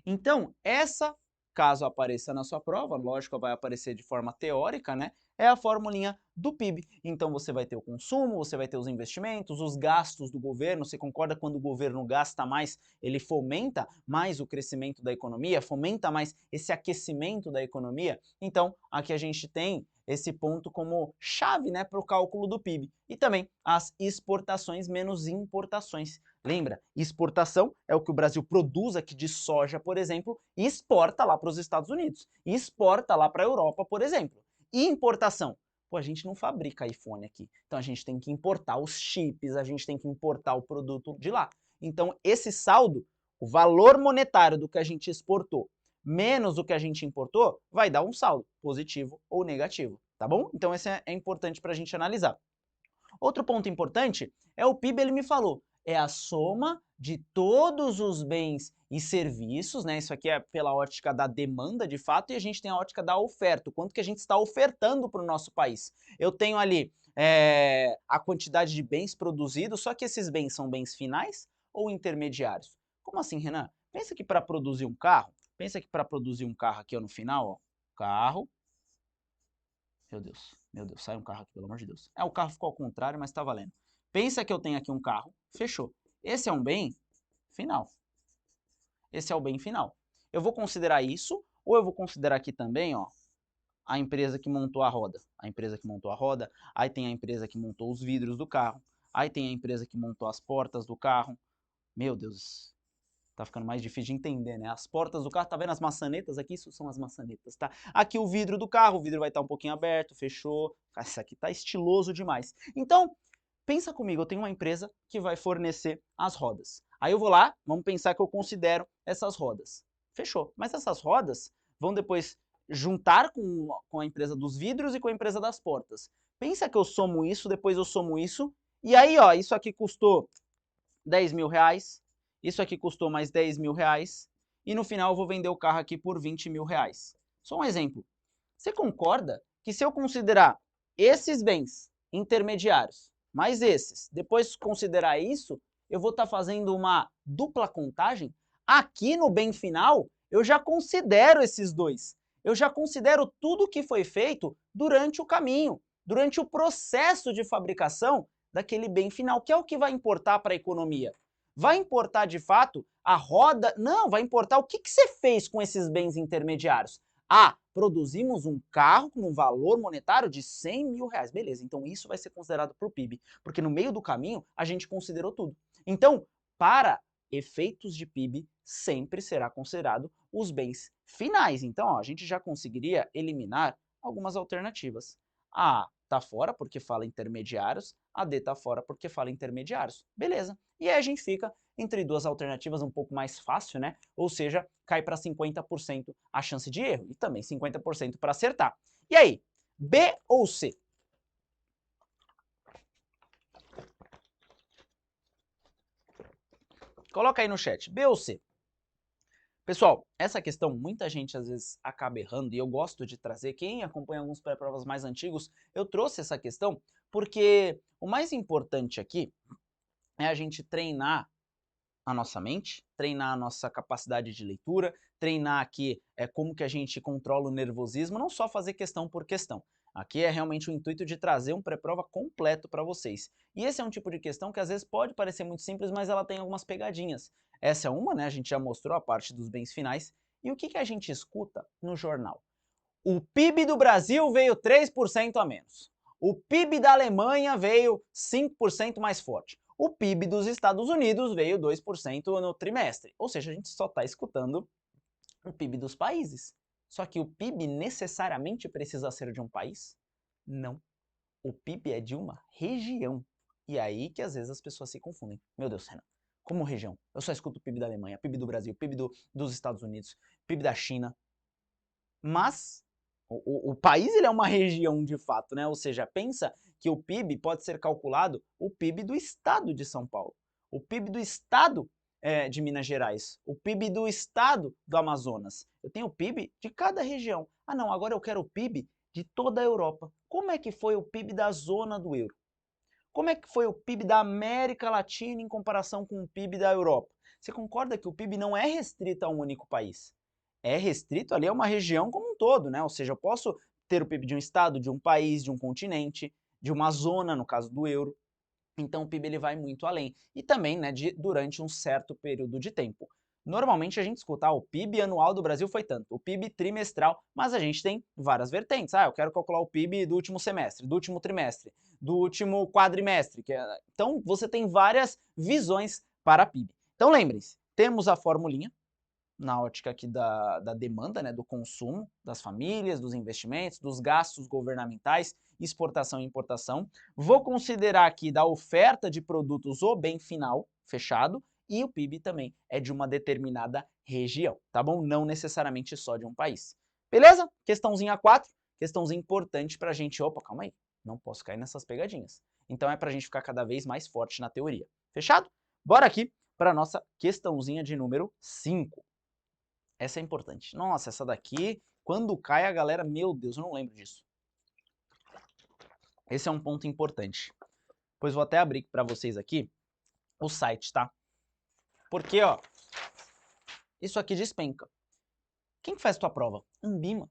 Então, essa, caso apareça na sua prova, lógico, vai aparecer de forma teórica, né? É a formulinha do PIB. Então, você vai ter o consumo, você vai ter os investimentos, os gastos do governo. Você concorda quando o governo gasta mais, ele fomenta mais o crescimento da economia, fomenta mais esse aquecimento da economia? Então, aqui a gente tem esse ponto como chave, né, para o cálculo do PIB. E também as exportações menos importações. Lembra, exportação é o que o Brasil produz aqui de soja, por exemplo, e exporta lá para os Estados Unidos, e exporta lá para a Europa, por exemplo. E importação? Pô, a gente não fabrica iPhone aqui, então a gente tem que importar os chips, a gente tem que importar o produto de lá. Então esse saldo, o valor monetário do que a gente exportou, menos o que a gente importou, vai dar um saldo positivo ou negativo, tá bom? Então esse é importante para a gente analisar. Outro ponto importante é o PIB, ele me falou, é a soma de todos os bens e serviços, né? Isso aqui é pela ótica da demanda, de fato, e a gente tem a ótica da oferta, o quanto que a gente está ofertando para o nosso país. Eu tenho ali a quantidade de bens produzidos, só que esses bens são bens finais ou intermediários? Como assim, Renan? Pensa que para produzir um carro, aqui ó, no final, ó, carro, meu Deus, sai um carro aqui, pelo amor de Deus. O carro ficou ao contrário, mas tá valendo. Pensa que eu tenho aqui um carro, fechou. Esse é um bem final. Esse é o bem final. Eu vou considerar isso, ou eu vou considerar aqui também, ó, a empresa que montou a roda. A empresa que montou a roda, aí tem a empresa que montou os vidros do carro, aí tem a empresa que montou as portas do carro. Meu Deus, tá ficando mais difícil de entender, né? As portas do carro, tá vendo as maçanetas aqui? Isso são as maçanetas, tá? Aqui o vidro do carro, o vidro vai estar um pouquinho aberto, fechou. Isso aqui tá estiloso demais. Então, pensa comigo, eu tenho uma empresa que vai fornecer as rodas. Aí eu vou lá, vamos pensar que eu considero essas rodas. Fechou. Mas essas rodas vão depois juntar com a empresa dos vidros e com a empresa das portas. Pensa que eu somo isso, depois eu somo isso, e aí, ó, isso aqui custou 10 mil reais, isso aqui custou mais 10 mil reais, e no final eu vou vender o carro aqui por 20 mil reais. Só um exemplo. Você concorda que se eu considerar esses bens intermediários, mais esses, depois considerar isso, eu vou estar fazendo uma dupla contagem? Aqui no bem final, eu já considero esses dois. Eu já considero tudo que foi feito durante o caminho, durante o processo de fabricação daquele bem final, que é o que vai importar para a economia. Vai importar de fato a roda? Não, vai importar o que você fez com esses bens intermediários. Ah, produzimos um carro com um valor monetário de 100 mil reais. Beleza, então isso vai ser considerado para o PIB, porque no meio do caminho a gente considerou tudo. Então, para efeitos de PIB, sempre será considerado os bens finais. Então, ó, a gente já conseguiria eliminar algumas alternativas. A tá fora porque fala intermediários, a D tá fora porque fala intermediários. Beleza. E aí a gente fica entre duas alternativas um pouco mais fácil, né? Ou seja, cai para 50% a chance de erro e também 50% para acertar. E aí, B ou C? Coloca aí no chat, B ou C? Pessoal, essa questão muita gente às vezes acaba errando e eu gosto de trazer, quem acompanha alguns pré-provas mais antigos, eu trouxe essa questão porque o mais importante aqui é a gente treinar a nossa mente, treinar a nossa capacidade de leitura, treinar aqui como que a gente controla o nervosismo, não só fazer questão por questão. Aqui é realmente o intuito de trazer um pré-prova completo para vocês. E esse é um tipo de questão que às vezes pode parecer muito simples, mas ela tem algumas pegadinhas. Essa é uma, né? A gente já mostrou a parte dos bens finais. E o que a gente escuta no jornal? O PIB do Brasil veio 3% a menos. O PIB da Alemanha veio 5% mais forte. O PIB dos Estados Unidos veio 2% no trimestre. Ou seja, a gente só está escutando o PIB dos países. Só que o PIB necessariamente precisa ser de um país? Não. O PIB é de uma região. E aí que às vezes as pessoas se confundem. Meu Deus, Renan, como região? Eu só escuto o PIB da Alemanha, PIB do Brasil, PIB dos Estados Unidos, PIB da China. Mas o país ele é uma região de fato, né? Ou seja, pensa que o PIB pode ser calculado o PIB do estado de São Paulo, o PIB do estado de Minas Gerais, o PIB do estado do Amazonas. Eu tenho o PIB de cada região. Ah não, agora eu quero o PIB de toda a Europa. Como é que foi o PIB da zona do euro? Como é que foi o PIB da América Latina em comparação com o PIB da Europa? Você concorda que o PIB não é restrito a um único país? É restrito ali a uma região como um todo, né? Ou seja, eu posso ter o PIB de um estado, de um país, de um continente, de uma zona, no caso do euro. Então o PIB ele vai muito além. E também, né, durante um certo período de tempo. Normalmente a gente escuta, o PIB anual do Brasil foi tanto, o PIB trimestral, mas a gente tem várias vertentes. Eu quero calcular o PIB do último semestre, do último trimestre, do último quadrimestre. Então você tem várias visões para PIB. Então lembrem-se, temos a formulinha, na ótica aqui da demanda, né, do consumo das famílias, dos investimentos, dos gastos governamentais, exportação e importação. Vou considerar aqui da oferta de produtos o bem final, fechado, e o PIB também é de uma determinada região, tá bom? Não necessariamente só de um país. Beleza? Questãozinha 4, questãozinha importante pra gente. Opa, calma aí, não posso cair nessas pegadinhas. Então é pra gente ficar cada vez mais forte na teoria. Fechado? Bora aqui para nossa questãozinha de número 5. Essa é importante. Nossa, essa daqui, quando cai a galera, meu Deus, eu não lembro disso. Esse é um ponto importante. Pois vou até abrir para vocês aqui o site, tá? Porque, ó, isso aqui despenca. Quem que faz a tua prova? Anbima.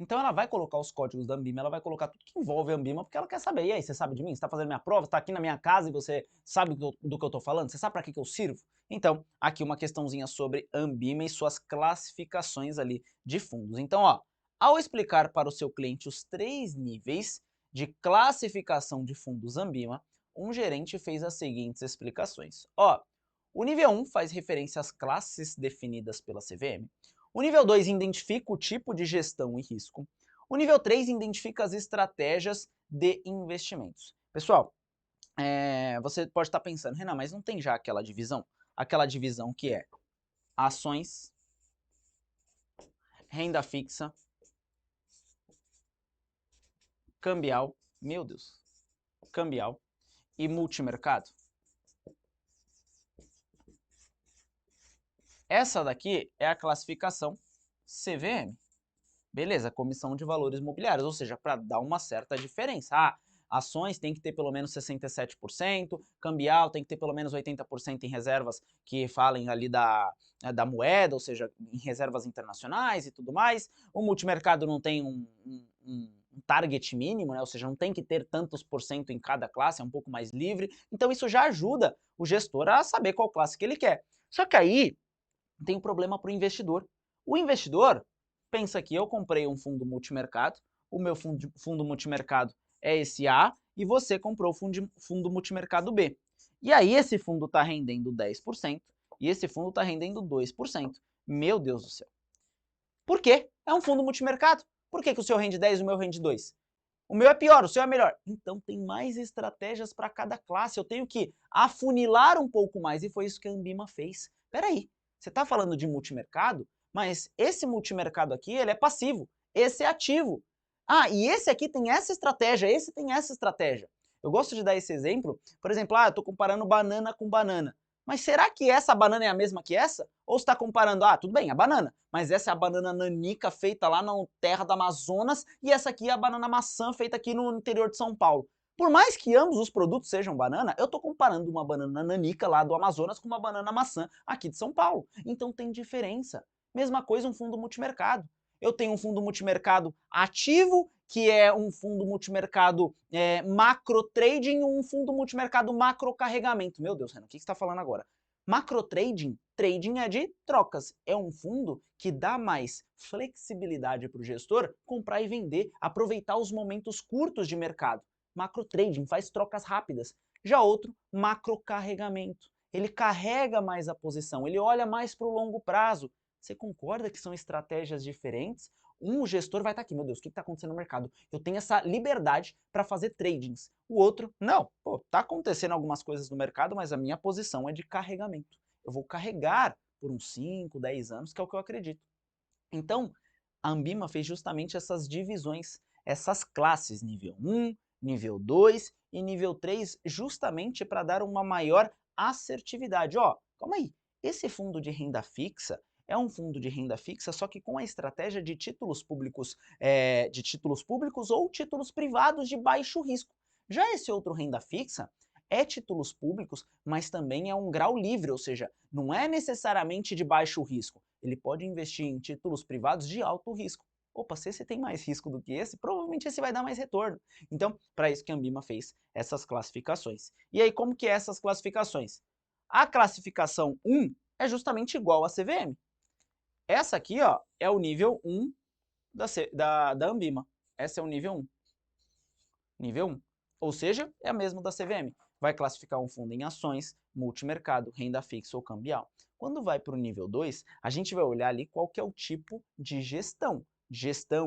Então ela vai colocar os códigos da Anbima, ela vai colocar tudo que envolve a Anbima, porque ela quer saber. E aí, você sabe de mim? Você está fazendo minha prova? Você está aqui na minha casa e você sabe do que eu estou falando? Você sabe para que eu sirvo? Então, aqui uma questãozinha sobre Anbima e suas classificações ali de fundos. Então, ó, ao explicar para o seu cliente os 3 níveis de classificação de fundos Anbima, um gerente fez as seguintes explicações. Ó, o nível 1 faz referência às classes definidas pela CVM. O nível 2 identifica o tipo de gestão e risco. O nível 3 identifica as estratégias de investimentos. Pessoal, você pode estar pensando, Renan, mas não tem já aquela divisão? Aquela divisão que é ações, renda fixa, cambial, meu Deus, cambial e multimercado? Essa daqui é a classificação CVM. Beleza, Comissão de Valores Mobiliários, ou seja, para dar uma certa diferença. Ações tem que ter pelo menos 67%, cambial tem que ter pelo menos 80% em reservas que falem ali da moeda, ou seja, em reservas internacionais e tudo mais. O multimercado não tem um target mínimo, né? Ou seja, não tem que ter tantos por cento em cada classe, é um pouco mais livre. Então isso já ajuda o gestor a saber qual classe que ele quer. Só que aí tem um problema para o investidor. O investidor pensa que eu comprei um fundo multimercado, o meu fundo multimercado é esse A, e você comprou o fundo multimercado B. E aí esse fundo está rendendo 10% e esse fundo está rendendo 2%. Meu Deus do céu. Por quê? É um fundo multimercado. Por que o seu rende 10 e o meu rende 2? O meu é pior, o seu é melhor. Então tem mais estratégias para cada classe. Eu tenho que afunilar um pouco mais e foi isso que a Anbima fez. Peraí, você está falando de multimercado, mas esse multimercado aqui ele é passivo, esse é ativo. E esse aqui tem essa estratégia, esse tem essa estratégia. Eu gosto de dar esse exemplo, por exemplo, eu estou comparando banana com banana. Mas será que essa banana é a mesma que essa? Ou você está comparando, tudo bem, a banana, mas essa é a banana nanica feita lá na terra do Amazonas e essa aqui é a banana maçã feita aqui no interior de São Paulo. Por mais que ambos os produtos sejam banana, eu estou comparando uma banana nanica lá do Amazonas com uma banana maçã aqui de São Paulo. Então tem diferença. Mesma coisa um fundo multimercado. Eu tenho um fundo multimercado ativo, que é um fundo multimercado macro trading, e um fundo multimercado macro carregamento. Meu Deus, Renan, o que você está falando agora? Macro trading, trading é de trocas. É um fundo que dá mais flexibilidade para o gestor comprar e vender, aproveitar os momentos curtos de mercado. Macro trading faz trocas rápidas. Já outro, macro carregamento. Ele carrega mais a posição, ele olha mais para o longo prazo. Você concorda que são estratégias diferentes? O gestor vai estar aqui, meu Deus, o que está acontecendo no mercado? Eu tenho essa liberdade para fazer tradings. O outro, não, pô, tá acontecendo algumas coisas no mercado, mas a minha posição é de carregamento. Eu vou carregar por uns 5, 10 anos, que é o que eu acredito. Então, a Ambima fez justamente essas divisões, essas classes, nível 1, nível 2 e nível 3, justamente para dar uma maior assertividade. Ó, calma aí, esse fundo de renda fixa é um fundo de renda fixa, só que com a estratégia de títulos públicos ou títulos privados de baixo risco. Já esse outro renda fixa é títulos públicos, mas também é um grau livre, ou seja, não é necessariamente de baixo risco. Ele pode investir em títulos privados de alto risco. Opa, se esse tem mais risco do que esse, provavelmente esse vai dar mais retorno. Então, para isso que a Ambima fez essas classificações. E aí, como que é essas classificações? A classificação 1 é justamente igual à CVM. Essa aqui, ó, é o nível 1 da Ambima. Essa é o nível 1. Nível 1. Ou seja, é a mesma da CVM. Vai classificar um fundo em ações, multimercado, renda fixa ou cambial. Quando vai para o nível 2, a gente vai olhar ali qual que é o tipo de gestão.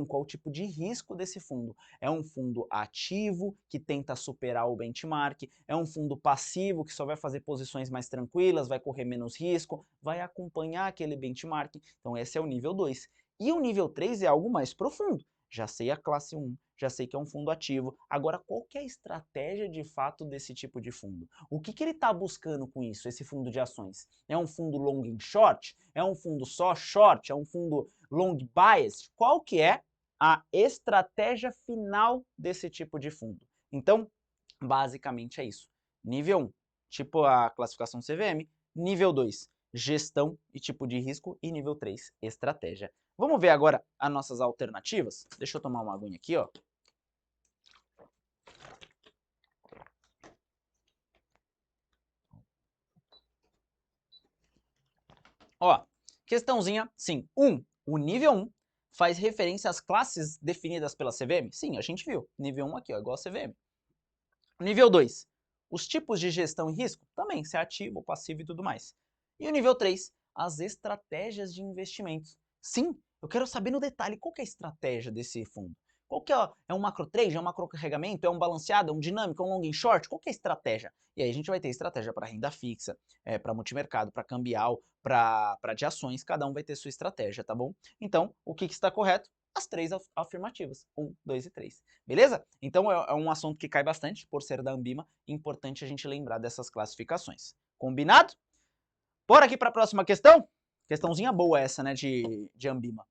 Qual o tipo de risco desse fundo. É um fundo ativo, que tenta superar o benchmark, é um fundo passivo, que só vai fazer posições mais tranquilas, vai correr menos risco, vai acompanhar aquele benchmark. Então esse é o nível 2. E o nível 3 é algo mais profundo. Já sei a classe 1, já sei que é um fundo ativo. Agora, qual que é a estratégia de fato desse tipo de fundo? O que ele está buscando com isso, esse fundo de ações? É um fundo long em short? É um fundo só short? É um fundo long biased? Qual que é a estratégia final desse tipo de fundo? Então, basicamente é isso. Nível 1, tipo a classificação CVM. Nível 2, gestão e tipo de risco. E nível 3, estratégia. Vamos ver agora as nossas alternativas? Deixa eu tomar uma aguinha aqui, ó. Ó, questãozinha, sim. O nível 1 faz referência às classes definidas pela CVM? Sim, a gente viu. Nível 1 aqui, ó, igual a CVM. Nível 2, os tipos de gestão e risco? Também, se é ativo, passivo e tudo mais. E o nível 3, as estratégias de investimentos. Sim, eu quero saber no detalhe qual que é a estratégia desse fundo. Qual que é um macro trade, é um macro carregamento, é um balanceado, é um dinâmico, é um long and short? Qual que é a estratégia? E aí a gente vai ter estratégia para renda fixa, para multimercado, para cambial, para de ações, cada um vai ter sua estratégia, tá bom? Então, o que está correto? As 3 afirmativas, 1, 2 e 3. Beleza? Então é um assunto que cai bastante, por ser da Ambima, importante a gente lembrar dessas classificações. Combinado? Bora aqui para a próxima questão? Questãozinha boa essa, né, de Ambima.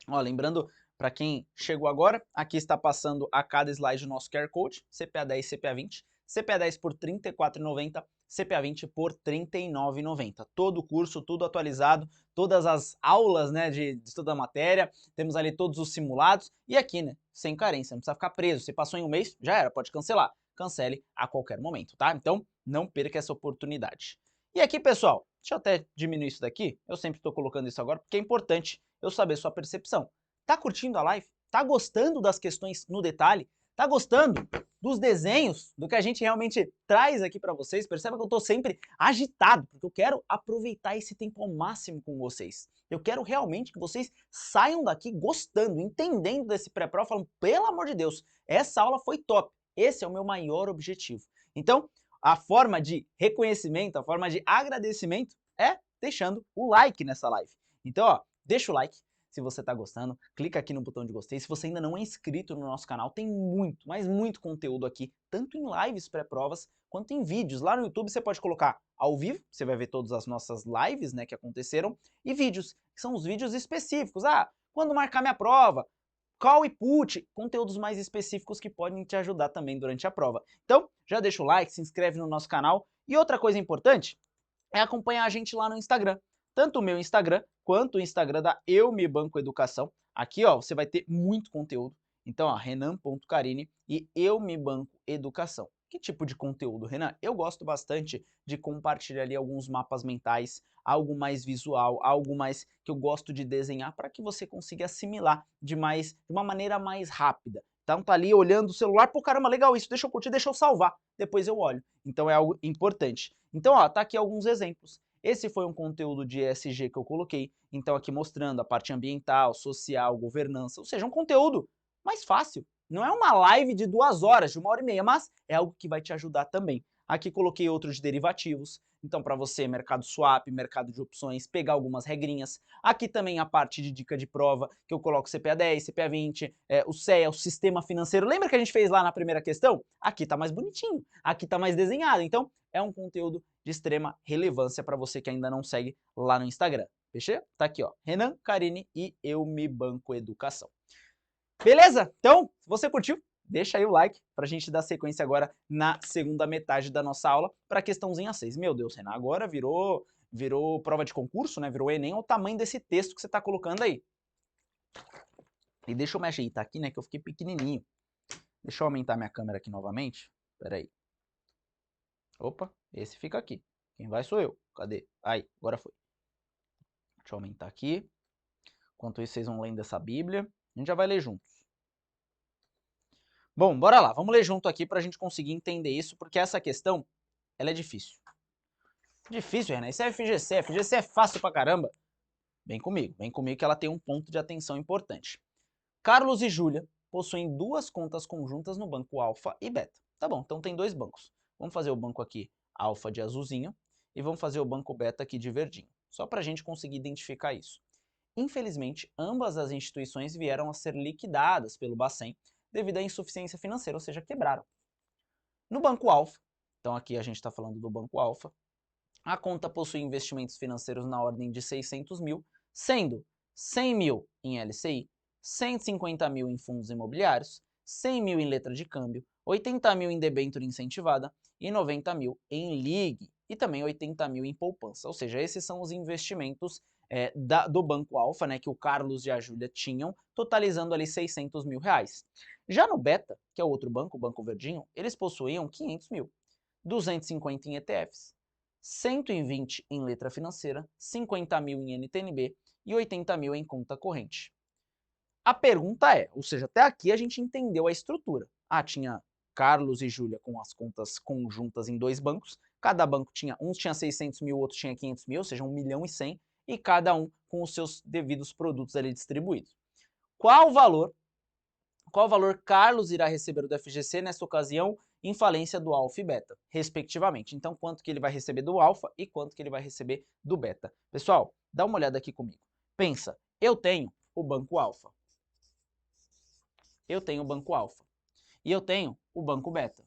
Ó, lembrando, para quem chegou agora, aqui está passando a cada slide o nosso QR Code, CPA10 e CPA20. CPA10 por R$ 34,90, CPA20 por R$ 39,90. Todo o curso, tudo atualizado, todas as aulas, né, de estudo da matéria, temos ali todos os simulados e aqui, né, sem carência, não precisa ficar preso. Se passou em um mês, já era, pode cancelar. Cancele a qualquer momento, tá? Então, não perca essa oportunidade. E aqui, pessoal, deixa eu até diminuir isso daqui, eu sempre estou colocando isso agora porque é importante eu saber sua percepção. Tá curtindo a live? Tá gostando das questões no detalhe? Tá gostando dos desenhos, do que a gente realmente traz aqui para vocês? Perceba que eu estou sempre agitado, porque eu quero aproveitar esse tempo ao máximo com vocês. Eu quero realmente que vocês saiam daqui gostando, entendendo desse pré-prova, falando, pelo amor de Deus, essa aula foi top. Esse é o meu maior objetivo. Então, a forma de reconhecimento, a forma de agradecimento é deixando o like nessa live. Então, ó, deixa o like se você está gostando, clica aqui no botão de gostei. Se você ainda não é inscrito no nosso canal, tem muito, mas muito conteúdo aqui, tanto em lives pré-provas, quanto em vídeos. Lá no YouTube você pode colocar ao vivo, você vai ver todas as nossas lives, né, que aconteceram, e vídeos, que são os vídeos específicos. Ah, quando marcar minha prova, Call e put, conteúdos mais específicos que podem te ajudar também durante a prova. Então, já deixa o like, se inscreve no nosso canal. E outra coisa importante é acompanhar a gente lá no Instagram. Tanto o meu Instagram, quanto o Instagram da Eu Me Banco Educação. Aqui, ó, você vai ter muito conteúdo. Então, ó, renan.carini e Eu Me Banco Educação. Que tipo de conteúdo, Renan? Eu gosto bastante de compartilhar ali alguns mapas mentais, algo mais visual, algo mais que eu gosto de desenhar para que você consiga assimilar de uma maneira mais rápida. Então tá ali olhando o celular, pô, caramba, legal isso, deixa eu curtir, deixa eu salvar, depois eu olho. Então é algo importante. Então, ó, tá aqui alguns exemplos. Esse foi um conteúdo de ESG que eu coloquei, então aqui mostrando a parte ambiental, social, governança, ou seja, um conteúdo mais fácil. Não é uma live de 2 horas, de 1h30, mas é algo que vai te ajudar também. Aqui coloquei outros de derivativos, então para você, mercado swap, mercado de opções, pegar algumas regrinhas. Aqui também a parte de dica de prova, que eu coloco CPA 10, CPA 20, o CEA, o sistema financeiro. Lembra que a gente fez lá na primeira questão? Aqui tá mais bonitinho, aqui tá mais desenhado. Então, é um conteúdo de extrema relevância para você que ainda não segue lá no Instagram. Fechou? Tá aqui, ó, Renan Carini e Eu Me Banco Educação. Beleza? Então, se você curtiu, deixa aí o like pra gente dar sequência agora na segunda metade da nossa aula para a questãozinha 6. Meu Deus, Renan, agora virou prova de concurso, né? Virou Enem, olha o tamanho desse texto que você tá colocando aí. E deixa eu me ajeitar aqui, né, que eu fiquei pequenininho. Deixa eu aumentar minha câmera aqui novamente. Pera aí. Opa, esse fica aqui. Quem vai sou eu. Cadê? Aí, agora foi. Deixa eu aumentar aqui. Enquanto isso, vocês vão lendo essa Bíblia. A gente já vai ler juntos. Bom, bora lá. Vamos ler junto aqui para a gente conseguir entender isso, porque essa questão, ela é difícil. Difícil, Renan. Isso é FGC. FGC é fácil pra caramba. Vem comigo que ela tem um ponto de atenção importante. Carlos e Júlia possuem 2 contas conjuntas no banco Alfa e Beta. Tá bom, então tem 2 bancos. Vamos fazer o banco aqui Alfa de azulzinho e vamos fazer o banco Beta aqui de verdinho, só para a gente conseguir identificar isso. Infelizmente, ambas as instituições vieram a ser liquidadas pelo Bacen devido à insuficiência financeira, ou seja, quebraram. No banco Alfa, então aqui a gente está falando do banco Alfa, a conta possui investimentos financeiros na ordem de 600 mil, sendo 100 mil em LCI, 150 mil em fundos imobiliários, 100 mil em letra de câmbio, 80 mil em debênture incentivada e 90 mil em LIG e também 80 mil em poupança. Ou seja, esses são os investimentos do Banco Alfa, né, que o Carlos e a Júlia tinham, totalizando ali 600 mil reais. Já no Beta, que é o outro banco, o Banco Verdinho, eles possuíam 500 mil, 250 em ETFs, 120 em letra financeira, 50 mil em NTNB e 80 mil em conta corrente. A pergunta é, ou seja, até aqui a gente entendeu a estrutura. Tinha Carlos e Júlia com as contas conjuntas em 2 bancos, cada banco tinha, uns tinha 600 mil, outros tinha 500 mil, ou seja, 1 milhão e 100, e cada um com os seus devidos produtos ali distribuídos. Qual valor Carlos irá receber do FGC nessa ocasião em falência do Alfa e Beta, respectivamente? Então, quanto que ele vai receber do Alfa e quanto que ele vai receber do Beta? Pessoal, dá uma olhada aqui comigo. Pensa, eu tenho o Banco Alfa. Eu tenho o Banco Alfa. E eu tenho o Banco Beta.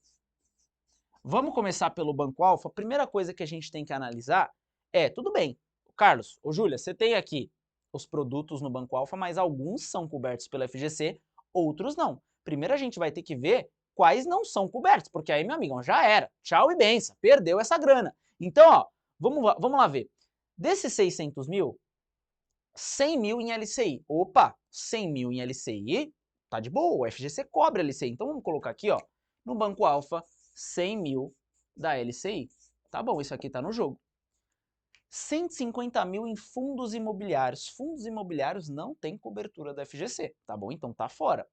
Vamos começar pelo Banco Alfa. A primeira coisa que a gente tem que analisar é, tudo bem, Carlos, ou Júlia, você tem aqui os produtos no Banco Alfa, mas alguns são cobertos pela FGC, outros não. Primeiro a gente vai ter que ver quais não são cobertos, porque aí, meu amigão, já era. Tchau e benção, perdeu essa grana. Então, ó, vamos lá ver. Desses 600 mil, 100 mil em LCI. Opa, 100 mil em LCI, tá de boa, o FGC cobra LCI. Então vamos colocar aqui, ó, no Banco Alfa, 100 mil da LCI. Tá bom, isso aqui tá no jogo. 150 mil em fundos imobiliários. Fundos imobiliários não tem cobertura da FGC, tá bom? Então tá fora.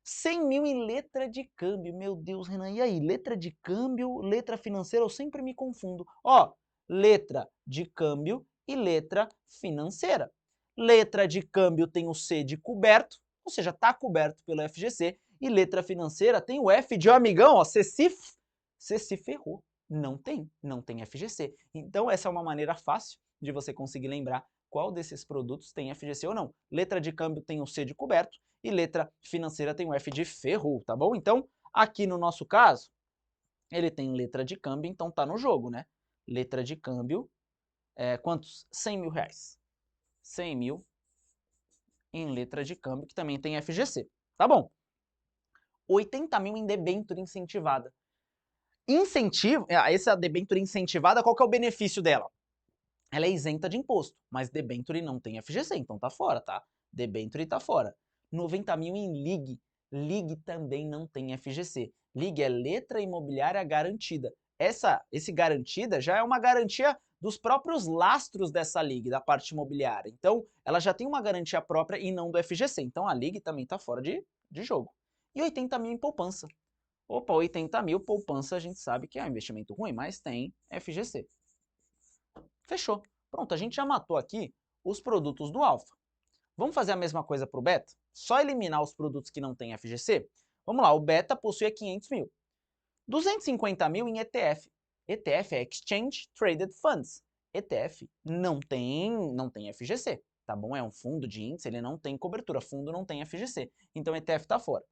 100 mil em letra de câmbio. Meu Deus, Renan, e aí? Letra de câmbio, letra financeira, eu sempre me confundo. Ó, letra de câmbio e letra financeira. Letra de câmbio tem o C de coberto, ou seja, tá coberto pelo FGC, e letra financeira tem o F de amigão, ó, você se ferrou. Não tem FGC. Então essa é uma maneira fácil de você conseguir lembrar qual desses produtos tem FGC ou não. Letra de câmbio tem o C de coberto e letra financeira tem o F de ferrou, tá bom? Então, aqui no nosso caso, ele tem letra de câmbio, então tá no jogo, né? Letra de câmbio, quantos? 100 mil reais. 100 mil em letra de câmbio, que também tem FGC. Tá bom. 80 mil em debênture incentivada. Essa debênture incentivada, qual que é o benefício dela? Ela é isenta de imposto, mas debênture não tem FGC, então tá fora, tá? Debênture tá fora. 90 mil em LIG. LIG também não tem FGC. LIG é letra imobiliária garantida. Esse garantida já é uma garantia dos próprios lastros dessa LIG, da parte imobiliária. Então, ela já tem uma garantia própria e não do FGC. Então, a LIG também tá fora de jogo. E 80 mil em poupança. Opa, 80 mil poupança a gente sabe que é um investimento ruim, mas tem FGC. Fechou. Pronto, a gente já matou aqui os produtos do alfa. Vamos fazer a mesma coisa para o beta? Só eliminar os produtos que não têm FGC? Vamos lá, o beta possui 500 mil. 250 mil em ETF. ETF é Exchange Traded Funds. ETF não tem FGC, tá bom? É um fundo de índice, ele não tem cobertura, fundo não tem FGC. Então ETF está fora.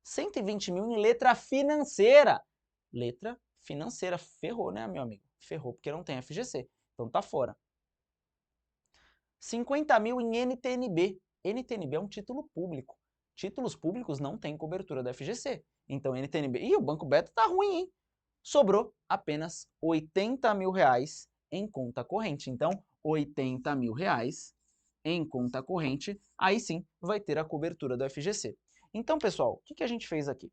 120 mil em letra financeira. Letra financeira, ferrou, né, meu amigo? Ferrou porque não tem FGC, então tá fora. 50 mil em NTNB. NTNB é um título público. Títulos públicos não têm cobertura da FGC. Então NTNB... Ih, o Banco Beta tá ruim, hein? Sobrou apenas 80 mil reais em conta corrente. Então, 80 mil reais em conta corrente, aí sim vai ter a cobertura do FGC. Então, pessoal, o que a gente fez aqui?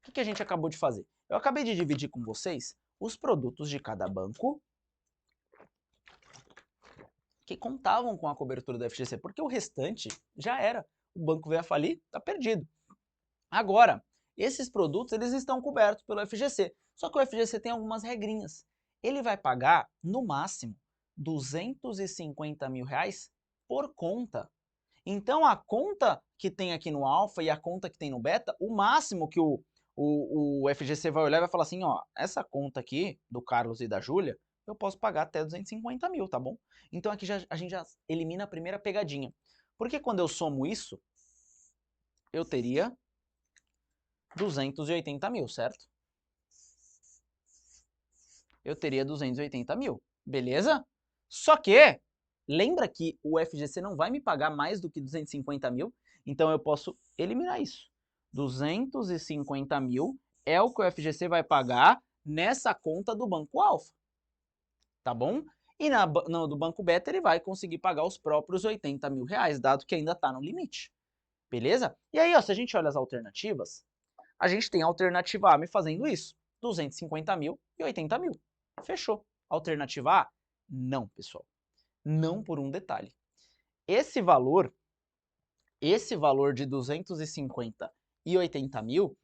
O que a gente acabou de fazer? Eu acabei de dividir com vocês os produtos de cada banco que contavam com a cobertura do FGC, porque o restante já era. O banco veio a falir, está perdido. Agora, esses produtos eles estão cobertos pelo FGC, só que o FGC tem algumas regrinhas. Ele vai pagar, no máximo, 250 mil reais por conta. Então, a conta que tem aqui no alfa e a conta que tem no beta, o máximo que o FGC vai olhar e vai falar assim, ó, essa conta aqui do Carlos e da Júlia, eu posso pagar até 250 mil, tá bom? Então aqui a gente já elimina a primeira pegadinha. Porque quando eu somo isso, eu teria 280 mil, certo? Eu teria 280 mil, beleza? Só que, lembra que o FGC não vai me pagar mais do que 250 mil, então eu posso eliminar isso. 250 mil é o que o FGC vai pagar nessa conta do Banco Alfa, tá bom? E do Banco Beta ele vai conseguir pagar os próprios 80 mil reais, dado que ainda está no limite, beleza? E aí, ó, se a gente olha as alternativas, a gente tem a alternativa A me fazendo isso, 250 mil e 80 mil. Fechou. Alternativa A? Não, pessoal. Não por um detalhe. Esse valor de 250 e 80 mil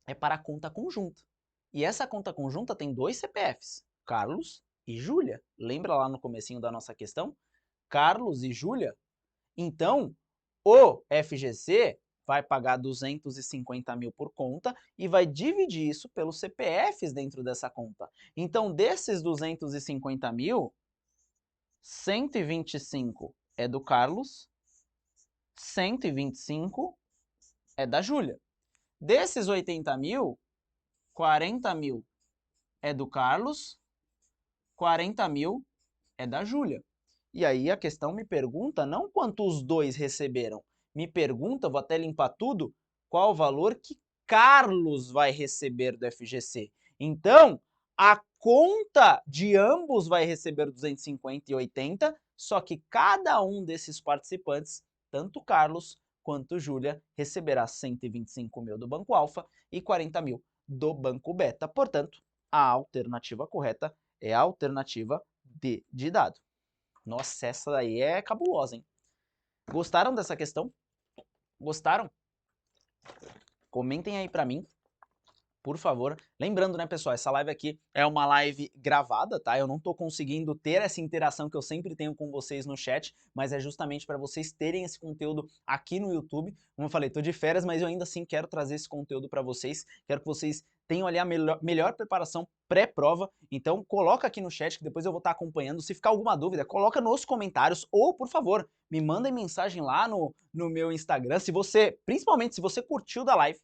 é para a conta conjunta. E essa conta conjunta tem dois CPFs, Carlos e Júlia. Lembra lá no comecinho da nossa questão? Carlos e Júlia. Então, o FGC vai pagar 250 mil por conta e vai dividir isso pelos CPFs dentro dessa conta. Então, desses 250 mil, 125 é do Carlos, 125 é da Júlia. Desses 80 mil, 40 mil é do Carlos, 40 mil é da Júlia. E aí a questão me pergunta não quanto os dois receberam, me pergunta, vou até limpar tudo, qual o valor que Carlos vai receber do FGC. Então, a conta de ambos vai receber 250 e 80, só que cada um desses participantes, tanto Carlos quanto Júlia, receberá 125 mil do Banco Alfa e 40 mil do Banco Beta. Portanto, a alternativa correta é a alternativa D de dado. Nossa, essa daí é cabulosa, hein? Gostaram dessa questão? Gostaram? Comentem aí pra mim, por favor. Lembrando, né, pessoal, essa live aqui é uma live gravada, tá? Eu não tô conseguindo ter essa interação que eu sempre tenho com vocês no chat, mas é justamente para vocês terem esse conteúdo aqui no YouTube. Como eu falei, tô de férias, mas eu ainda assim quero trazer esse conteúdo para vocês. Quero que vocês tenham ali a melhor preparação pré-prova. Então, coloca aqui no chat que depois eu vou estar acompanhando. Se ficar alguma dúvida, coloca nos comentários ou, por favor, me mandem mensagem lá no meu Instagram. Principalmente se você curtiu da live,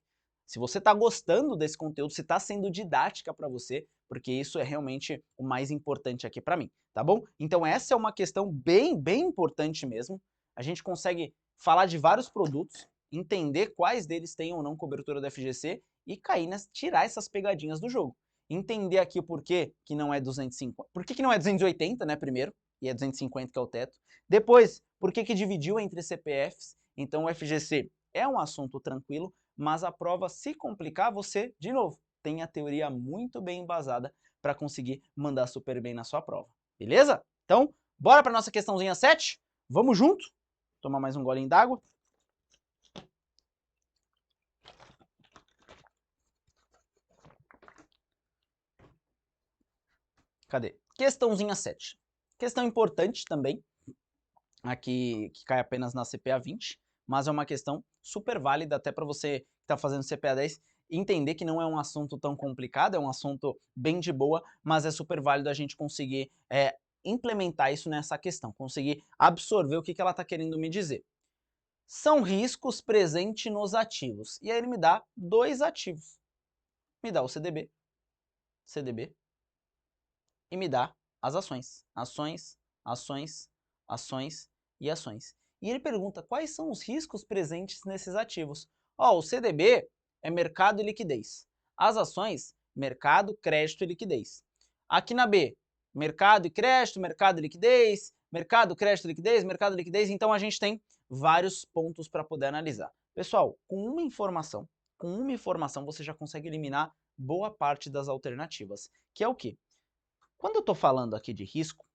se você está gostando desse conteúdo, se está sendo didática para você, porque isso é realmente o mais importante aqui para mim, tá bom? Então essa é uma questão bem importante mesmo. A gente consegue falar de vários produtos, entender quais deles têm ou não cobertura do FGC e tirar essas pegadinhas do jogo. Entender aqui o porquê que não é 250, por que não é 280, né, primeiro, e é 250 que é o teto. Depois, por que dividiu entre CPFs, então o FGC é um assunto tranquilo, mas a prova, se complicar, você, de novo, tem a teoria muito bem embasada para conseguir mandar super bem na sua prova. Beleza? Então, bora para nossa questãozinha 7? Vamos junto? Tomar mais um golinho d'água. Cadê? Questãozinha 7. Questão importante também, aqui que cai apenas na CPA 20, mas é uma questão super válida até para você que está fazendo CPA 10 entender que não é um assunto tão complicado, é um assunto bem de boa, mas é super válido a gente conseguir implementar isso nessa questão, conseguir absorver o que ela está querendo me dizer. São riscos presentes nos ativos. E aí ele me dá dois ativos. Me dá o CDB e me dá as ações. Ações, ações, ações e ações. E ele pergunta quais são os riscos presentes nesses ativos. Ó, o CDB é mercado e liquidez. As ações, mercado, crédito e liquidez. Aqui na B, mercado e crédito, mercado e liquidez, mercado, crédito e liquidez, mercado e liquidez. Então a gente tem vários pontos para poder analisar. Pessoal, com uma informação você já consegue eliminar boa parte das alternativas, que é o quê? Quando eu estou falando aqui de risco,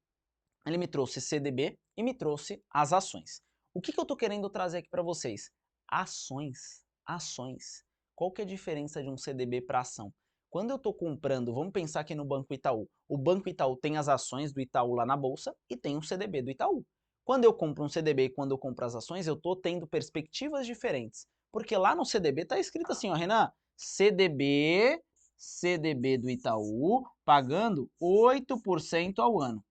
ele me trouxe CDB e me trouxe as ações. O que eu estou querendo trazer aqui para vocês? Ações. Ações. Qual que é a diferença de um CDB para ação? Quando eu estou comprando, vamos pensar aqui no Banco Itaú. O Banco Itaú tem as ações do Itaú lá na bolsa e tem um CDB do Itaú. Quando eu compro um CDB e quando eu compro as ações, eu estou tendo perspectivas diferentes. Porque lá no CDB está escrito assim, ó, Renan, CDB do Itaú pagando 8% ao ano.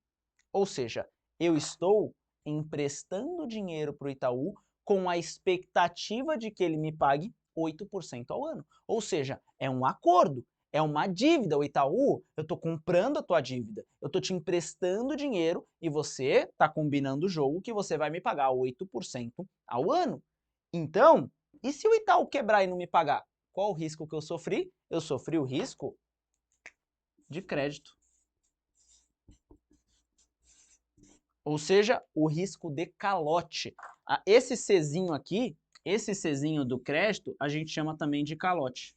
Ou seja, eu estou emprestando dinheiro para o Itaú com a expectativa de que ele me pague 8% ao ano. Ou seja, é um acordo, é uma dívida. O Itaú, eu estou comprando a tua dívida, eu estou te emprestando dinheiro e você está combinando o jogo que você vai me pagar 8% ao ano. Então, e se o Itaú quebrar e não me pagar? Qual o risco que eu sofri? Eu sofri o risco de crédito. Ou seja, o risco de calote. Esse Czinho aqui, esse Czinho do crédito, a gente chama também de calote.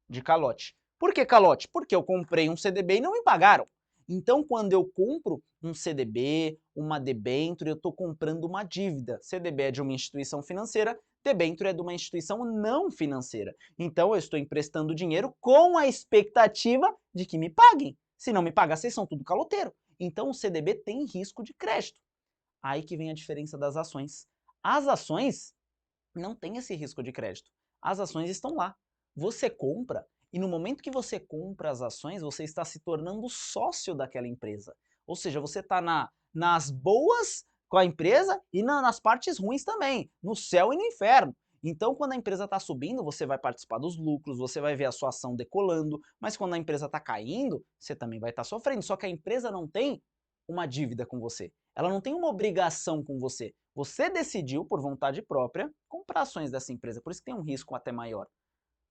De calote. Por que calote? Porque eu comprei um CDB e não me pagaram. Então, quando eu compro um CDB, uma debênture, eu estou comprando uma dívida. CDB é de uma instituição financeira, debênture é de uma instituição não financeira. Então, eu estou emprestando dinheiro com a expectativa de que me paguem. Se não me pagar, vocês são tudo caloteiro. Então, o CDB tem risco de crédito. Aí que vem a diferença das ações. As ações não têm esse risco de crédito. As ações estão lá. Você compra e no momento que você compra as ações, você está se tornando sócio daquela empresa. Ou seja, você está nas boas com a empresa e nas partes ruins também, no céu e no inferno. Então, quando a empresa está subindo, você vai participar dos lucros, você vai ver a sua ação decolando, mas quando a empresa está caindo, você também vai estar sofrendo. Só que a empresa não tem uma dívida com você. Ela não tem uma obrigação com você. Você decidiu, por vontade própria, comprar ações dessa empresa, por isso que tem um risco até maior.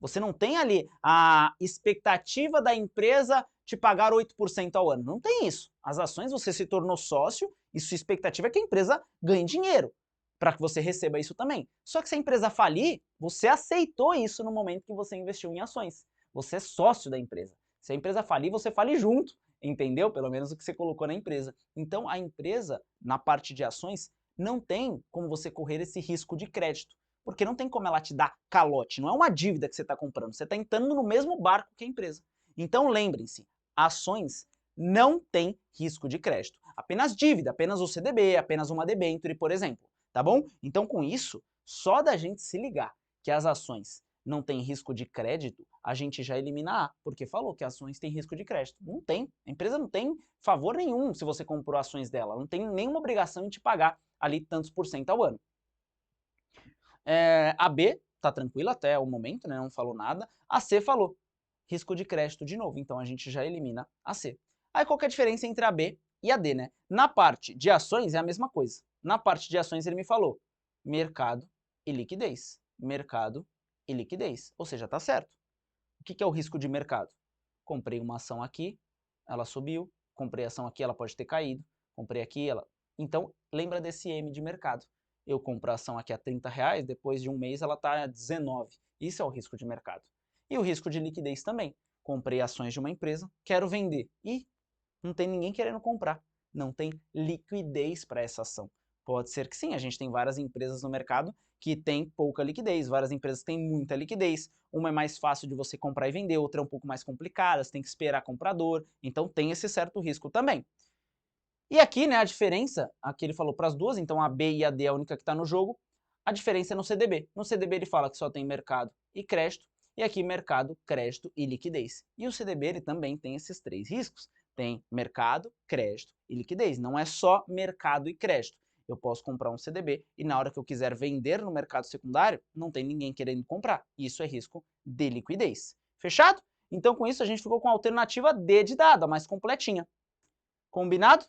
Você não tem ali a expectativa da empresa te pagar 8% ao ano. Não tem isso. As ações você se tornou sócio e sua expectativa é que a empresa ganhe dinheiro para que você receba isso também. Só que se a empresa falir, você aceitou isso no momento que você investiu em ações. Você é sócio da empresa. Se a empresa falir, você fale junto, entendeu? Pelo menos o que você colocou na empresa. Então a empresa, na parte de ações, não tem como você correr esse risco de crédito. Porque não tem como ela te dar calote, não é uma dívida que você está comprando, você está entrando no mesmo barco que a empresa. Então lembrem-se, ações não tem risco de crédito, apenas dívida, apenas o CDB, apenas uma debênture, por exemplo, tá bom? Então com isso, só da gente se ligar que as ações não têm risco de crédito, a gente já elimina A, porque falou que ações têm risco de crédito. Não tem, a empresa não tem favor nenhum se você comprou ações dela, não tem nenhuma obrigação em te pagar ali tantos por cento ao ano. A B tá tranquila até o momento, né, não falou nada. A C falou risco de crédito de novo, então a gente já elimina a C. Aí qual que é a diferença entre a B e a D, né? Na parte de ações é a mesma coisa. Na parte de ações ele me falou mercado e liquidez. Mercado e liquidez. Ou seja, tá certo. O que é o risco de mercado? Comprei uma ação aqui, ela subiu. Comprei a ação aqui, ela pode ter caído. Comprei aqui, ela... Então, lembra desse M de mercado. Eu compro a ação aqui a R$30, depois de um mês ela está a 19. Isso é o risco de mercado. E o risco de liquidez também. Comprei ações de uma empresa, quero vender. E não tem ninguém querendo comprar. Não tem liquidez para essa ação. Pode ser que sim, a gente tem várias empresas no mercado que tem pouca liquidez, várias empresas que têm muita liquidez. Uma é mais fácil de você comprar e vender, outra é um pouco mais complicada, você tem que esperar comprador, então tem esse certo risco também. E aqui, né, a diferença, aqui ele falou para as duas, então a B e a D é a única que está no jogo, a diferença é no CDB. No CDB ele fala que só tem mercado e crédito, e aqui mercado, crédito e liquidez. E o CDB ele também tem esses três riscos, tem mercado, crédito e liquidez, não é só mercado e crédito. Eu posso comprar um CDB e na hora que eu quiser vender no mercado secundário, não tem ninguém querendo comprar. Isso é risco de liquidez. Fechado? Então com isso a gente ficou com a alternativa D de dado, a mais completinha. Combinado?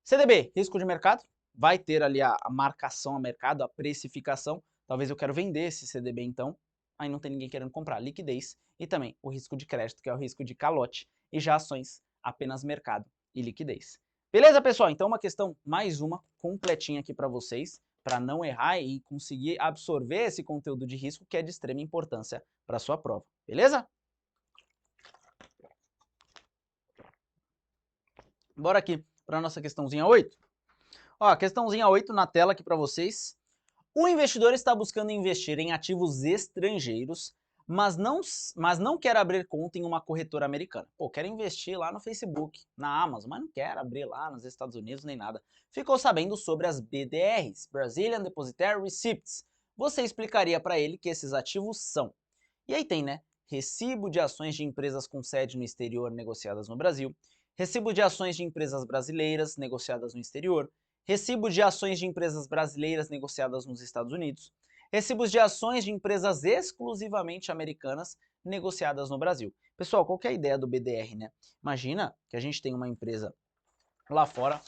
CDB, risco de mercado, vai ter ali a marcação a mercado, a precificação. Talvez eu quero vender esse CDB então, aí não tem ninguém querendo comprar. Liquidez e também o risco de crédito, que é o risco de calote, e já ações, apenas mercado e liquidez. Beleza, pessoal? Então uma questão, mais uma, completinha aqui para vocês, para não errar e conseguir absorver esse conteúdo de risco que é de extrema importância para a sua prova. Beleza? Bora aqui para a nossa questãozinha 8. Ó, questãozinha 8 na tela aqui para vocês. O investidor está buscando investir em ativos estrangeiros, mas não quer abrir conta em uma corretora americana. Pô, quer investir lá no Facebook, na Amazon, mas não quer abrir lá nos Estados Unidos nem nada. Ficou sabendo sobre as BDRs, Brazilian Depositary Receipts. Você explicaria para ele que esses ativos são. E aí tem, né? Recibo de ações de empresas com sede no exterior negociadas no Brasil, recibo de ações de empresas brasileiras negociadas no exterior, recibo de ações de empresas brasileiras negociadas nos Estados Unidos, recibos de ações de empresas exclusivamente americanas negociadas no Brasil. Pessoal, qual que é a ideia do BDR, né? Imagina que a gente tem uma empresa lá fora.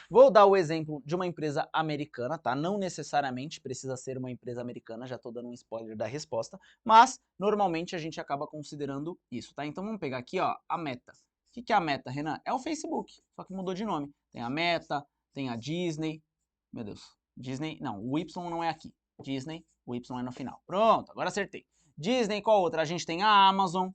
Vou dar o exemplo de uma empresa americana, tá? Não necessariamente precisa ser uma empresa americana, já estou dando um spoiler da resposta, mas normalmente a gente acaba considerando isso, tá? Então vamos pegar aqui, ó, a Meta. O que é a Meta, Renan? É o Facebook, só que mudou de nome. Tem a Meta, tem a Disney, meu Deus, Disney, não, o Y não é aqui, Disney, o Y é no final. Pronto, agora acertei. Disney, qual outra? A gente tem a Amazon,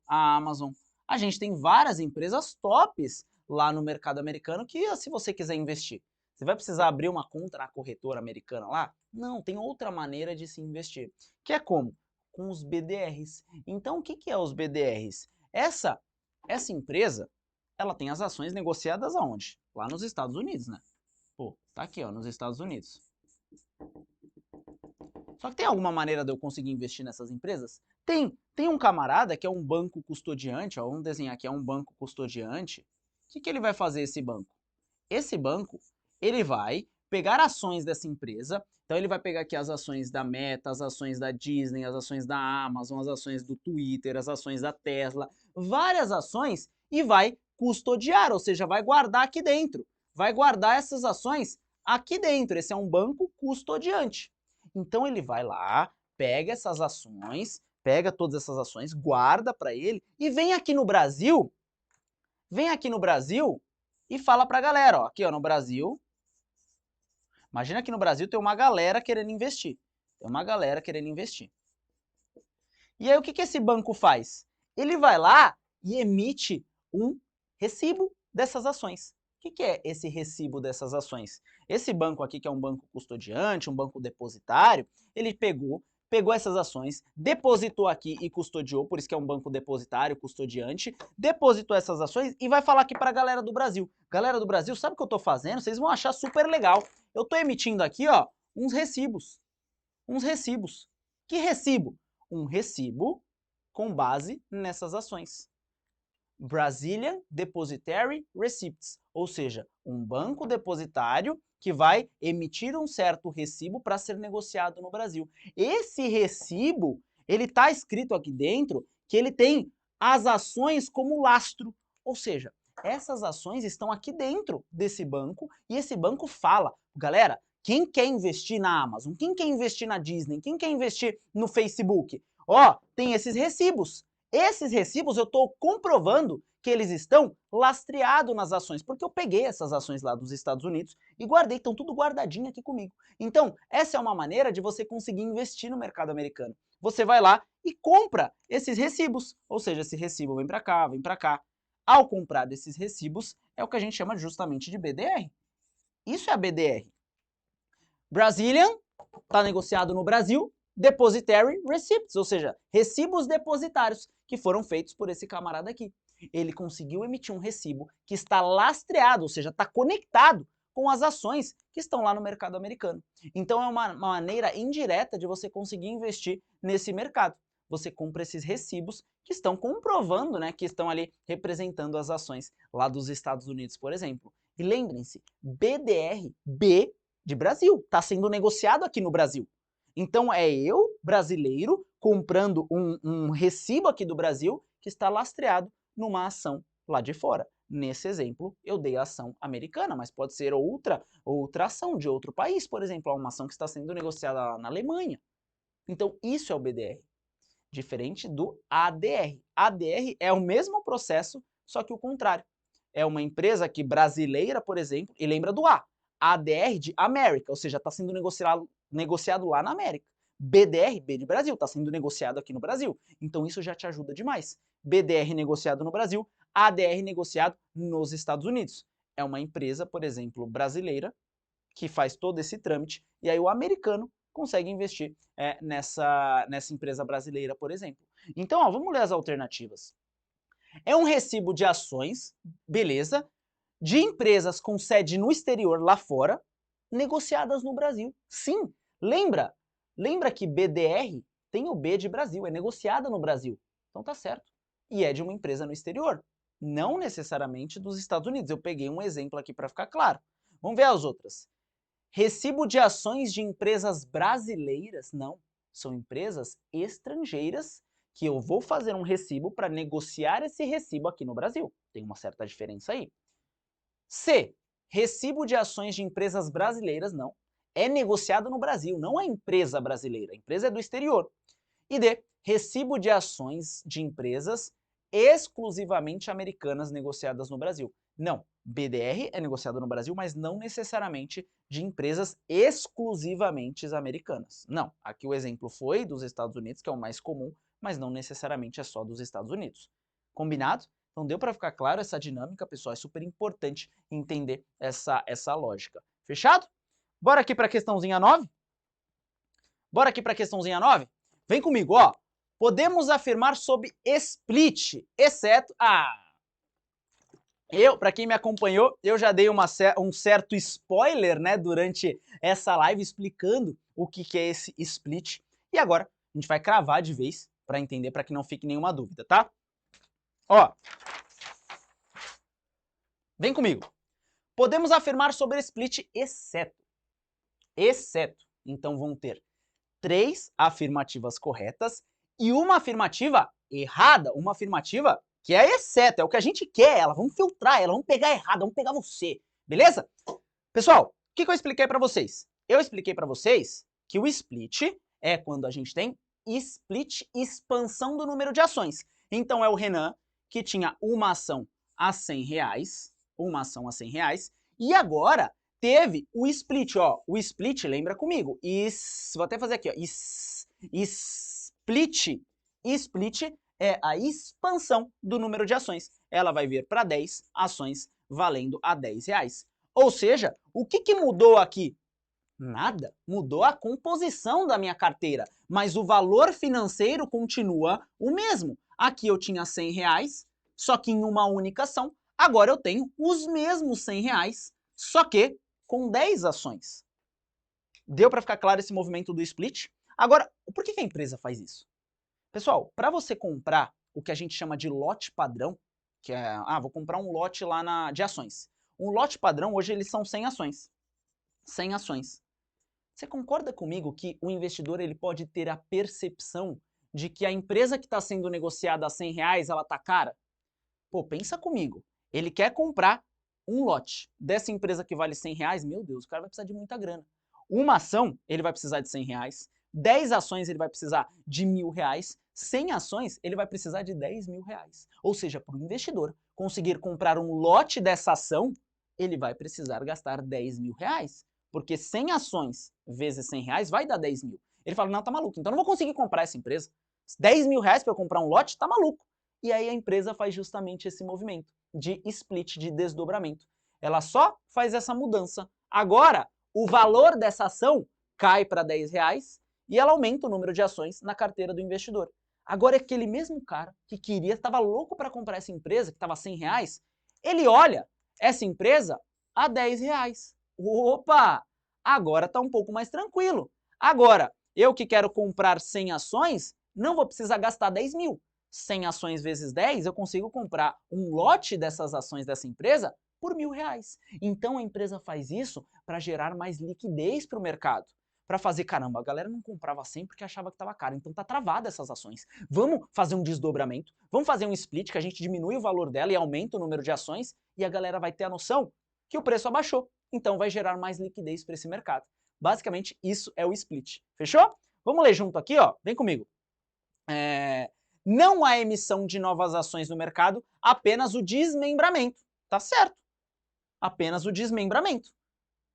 a gente tem várias empresas tops lá no mercado americano que, se você quiser investir, você vai precisar abrir uma conta na corretora americana lá? Não, tem outra maneira de se investir, que é como? Com os BDRs. Então, o que é os BDRs? Essa empresa, ela tem as ações negociadas aonde? Lá nos Estados Unidos, né? Pô, tá aqui, ó, nos Estados Unidos. Só que tem alguma maneira de eu conseguir investir nessas empresas? Tem um camarada que é um banco custodiante, ó, vamos desenhar aqui, é um banco custodiante. O que ele vai fazer esse banco? Esse banco, ele vai pegar ações dessa empresa, então ele vai pegar aqui as ações da Meta, as ações da Disney, as ações da Amazon, as ações do Twitter, as ações da Tesla, várias ações e vai custodiar, ou seja, vai guardar aqui dentro. Vai guardar essas ações aqui dentro, esse é um banco custodiante. Então ele vai lá, pega essas ações, pega todas essas ações, guarda para ele e vem aqui no Brasil e fala pra galera, ó, aqui ó, no Brasil, imagina que no Brasil tem uma galera querendo investir, E aí o que esse banco faz? Ele vai lá e emite um recibo dessas ações. O que é esse recibo dessas ações? Esse banco aqui, que é um banco custodiante, um banco depositário, ele pegou essas ações, depositou aqui e custodiou, por isso que é um banco depositário, custodiante, depositou essas ações e vai falar aqui para a galera do Brasil. Galera do Brasil, sabe o que eu estou fazendo? Vocês vão achar super legal. Eu estou emitindo aqui, ó, uns recibos. Que recibo? Um recibo com base nessas ações. Brazilian Depositary Receipts, ou seja, um banco depositário que vai emitir um certo recibo para ser negociado no Brasil. Esse recibo, ele está escrito aqui dentro que ele tem as ações como lastro, ou seja, essas ações estão aqui dentro desse banco e esse banco fala, galera, quem quer investir na Amazon, quem quer investir na Disney, quem quer investir no Facebook, ó, tem esses recibos. Esses recibos eu estou comprovando que eles estão lastreados nas ações, porque eu peguei essas ações lá dos Estados Unidos e guardei, estão tudo guardadinho aqui comigo. Então, essa é uma maneira de você conseguir investir no mercado americano. Você vai lá e compra esses recibos, ou seja, esse recibo vem para cá, vem para cá. Ao comprar desses recibos, é o que a gente chama justamente de BDR. Isso é a BDR. Brazilian, está negociado no Brasil, Depositary Receipts, ou seja, recibos depositários que foram feitos por esse camarada aqui. Ele conseguiu emitir um recibo que está lastreado, ou seja, está conectado com as ações que estão lá no mercado americano. Então é uma maneira indireta de você conseguir investir nesse mercado. Você compra esses recibos que estão comprovando, né, que estão ali representando as ações lá dos Estados Unidos, por exemplo. E lembrem-se, BDR, B de Brasil, está sendo negociado aqui no Brasil. Então é eu, brasileiro, comprando um recibo aqui do Brasil que está lastreado numa ação lá de fora. Nesse exemplo, eu dei a ação americana, mas pode ser outra ação de outro país, por exemplo, uma ação que está sendo negociada na Alemanha. Então isso é o BDR, diferente do ADR. ADR é o mesmo processo, só que o contrário. É uma empresa aqui brasileira, por exemplo, e lembra do A. ADR de América, ou seja, está sendo negociado lá na América. BDR, B de Brasil, está sendo negociado aqui no Brasil. Então isso já te ajuda demais. BDR negociado no Brasil, ADR negociado nos Estados Unidos. É uma empresa, por exemplo, brasileira, que faz todo esse trâmite, e aí o americano consegue investir nessa empresa brasileira, por exemplo. Então, ó, vamos ler as alternativas. É um recibo de ações, beleza, de empresas com sede no exterior, lá fora, negociadas no Brasil. Sim, lembra que BDR tem o B de Brasil, é negociada no Brasil. Então tá certo. E é de uma empresa no exterior, não necessariamente dos Estados Unidos. Eu peguei um exemplo aqui para ficar claro. Vamos ver as outras. Recibo de ações de empresas brasileiras? Não, são empresas estrangeiras que eu vou fazer um recibo para negociar esse recibo aqui no Brasil. Tem uma certa diferença aí. C. Recibo de ações de empresas brasileiras? Não, é negociado no Brasil, não é empresa brasileira, a empresa é do exterior. E D. Recibo de ações de empresas exclusivamente americanas negociadas no Brasil. Não, BDR é negociado no Brasil, mas não necessariamente de empresas exclusivamente americanas. Não, aqui o exemplo foi dos Estados Unidos, que é o mais comum, mas não necessariamente é só dos Estados Unidos. Combinado? Então deu para ficar claro essa dinâmica, pessoal, é super importante entender essa lógica. Fechado? Bora aqui para a questãozinha 9? Bora aqui para a questãozinha 9? Vem comigo, ó. Podemos afirmar sobre split, exceto... para quem me acompanhou, eu já dei um certo spoiler, né, durante essa live explicando o que é esse split. E agora a gente vai cravar de vez para entender, para que não fique nenhuma dúvida, tá? Ó, vem comigo. Podemos afirmar sobre split exceto. Então vão ter 3 afirmativas corretas e uma afirmativa errada, uma afirmativa que é exceto, é o que a gente quer, ela, vamos filtrar ela, vamos pegar errada, vamos pegar você, beleza? Pessoal, o que eu expliquei para vocês? Eu expliquei para vocês que o split é quando a gente tem split, expansão do número de ações. Então é o Renan que tinha uma ação a R$100, e agora teve o split, ó, o split, lembra comigo, vou até fazer aqui, ó, split é a expansão do número de ações. Ela vai vir para 10 ações valendo a R$10. Ou seja, o que mudou aqui? Nada. Mudou a composição da minha carteira, mas o valor financeiro continua o mesmo. Aqui eu tinha R$100, só que em uma única ação. Agora eu tenho os mesmos R$100, só que com 10 ações. Deu para ficar claro esse movimento do split? Agora, por que a empresa faz isso? Pessoal, para você comprar o que a gente chama de lote padrão, que é, vou comprar um lote lá de ações. Um lote padrão, hoje eles são 100 ações. 100 ações. Você concorda comigo que o investidor ele pode ter a percepção de que a empresa que está sendo negociada a R$100, ela está cara? Pô, pensa comigo. Ele quer comprar um lote dessa empresa que vale R$100, meu Deus, o cara vai precisar de muita grana. Uma ação, ele vai precisar de R$100, 10 ações ele vai precisar de R$1.000, 100 ações ele vai precisar de R$10.000. Ou seja, para o investidor conseguir comprar um lote dessa ação, ele vai precisar gastar R$10.000, porque 100 ações vezes R$100 vai dar 10 mil. Ele fala, não, tá maluco, então eu não vou conseguir comprar essa empresa. R$10.000 para eu comprar um lote, tá maluco. E aí a empresa faz justamente esse movimento de split, de desdobramento. Ela só faz essa mudança. Agora, o valor dessa ação cai para R$10 e ela aumenta o número de ações na carteira do investidor. Agora, aquele mesmo cara que queria, estava louco para comprar essa empresa, que estava R$100, ele olha essa empresa a R$10. Opa! Agora está um pouco mais tranquilo. Agora, eu que quero comprar 100 ações, não vou precisar gastar 10 mil. 100 ações vezes 10, eu consigo comprar um lote dessas ações dessa empresa por R$1.000. Então a empresa faz isso para gerar mais liquidez para o mercado. Para fazer, caramba, a galera não comprava 100 porque achava que estava caro, então tá travada essas ações. Vamos fazer um desdobramento, vamos fazer um split que a gente diminui o valor dela e aumenta o número de ações e a galera vai ter a noção que o preço abaixou. Então vai gerar mais liquidez para esse mercado. Basicamente isso é o split. Fechou? Vamos ler junto aqui, ó. Vem comigo. Não há emissão de novas ações no mercado, apenas o desmembramento. Tá certo. Apenas o desmembramento.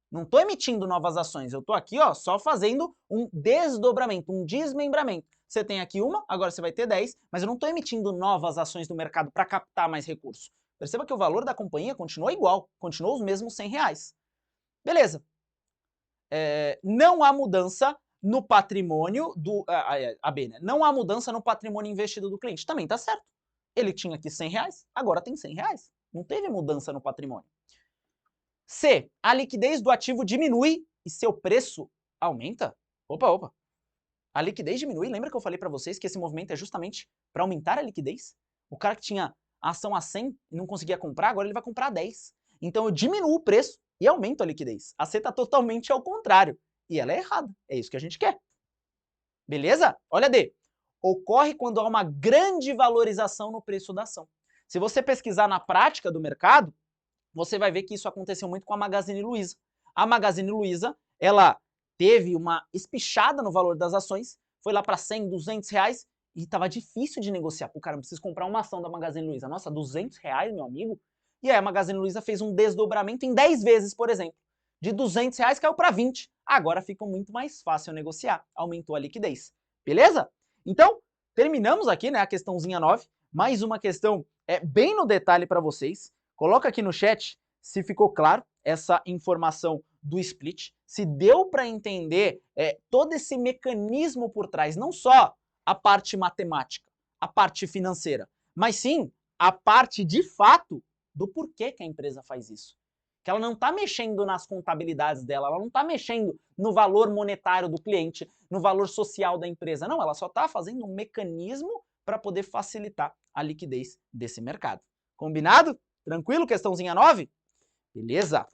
Não estou emitindo novas ações, eu estou aqui ó, só fazendo um desdobramento, um desmembramento. Você tem aqui uma, agora você vai ter 10, mas eu não estou emitindo novas ações no mercado para captar mais recursos. Perceba que o valor da companhia continua igual, continuou os mesmos R$100. Beleza. Não há mudança no patrimônio do... B, né? Não há mudança no patrimônio investido do cliente. Também tá certo. Ele tinha aqui R$100, agora tem R$100. Não teve mudança no patrimônio. C. A liquidez do ativo diminui e seu preço aumenta? Opa. A liquidez diminui. Lembra que eu falei para vocês que esse movimento é justamente para aumentar a liquidez? O cara que tinha a ação a 100 e não conseguia comprar, agora ele vai comprar a 10. Então eu diminuo o preço e aumento a liquidez. A C está totalmente ao contrário. E ela é errada. É isso que a gente quer. Beleza? Olha a D. Ocorre quando há uma grande valorização no preço da ação. Se você pesquisar na prática do mercado, você vai ver que isso aconteceu muito com a Magazine Luiza. A Magazine Luiza, ela teve uma espichada no valor das ações, foi lá para 100, 200 reais e estava difícil de negociar. Pô, cara, eu preciso comprar uma ação da Magazine Luiza. Nossa, 200 reais, meu amigo? E aí a Magazine Luiza fez um desdobramento em 10 vezes, por exemplo. De 200 reais caiu para 20. Agora fica muito mais fácil negociar. Aumentou a liquidez. Beleza? Então, terminamos aqui, né, a questãozinha 9. Mais uma questão bem no detalhe para vocês. Coloca aqui no chat se ficou claro essa informação do split, se deu para entender todo esse mecanismo por trás, não só a parte matemática, a parte financeira, mas sim a parte de fato do porquê que a empresa faz isso. Que ela não está mexendo nas contabilidades dela, ela não está mexendo no valor monetário do cliente, no valor social da empresa, não, ela só está fazendo um mecanismo para poder facilitar a liquidez desse mercado. Combinado? Tranquilo? Questãozinha 9? Beleza?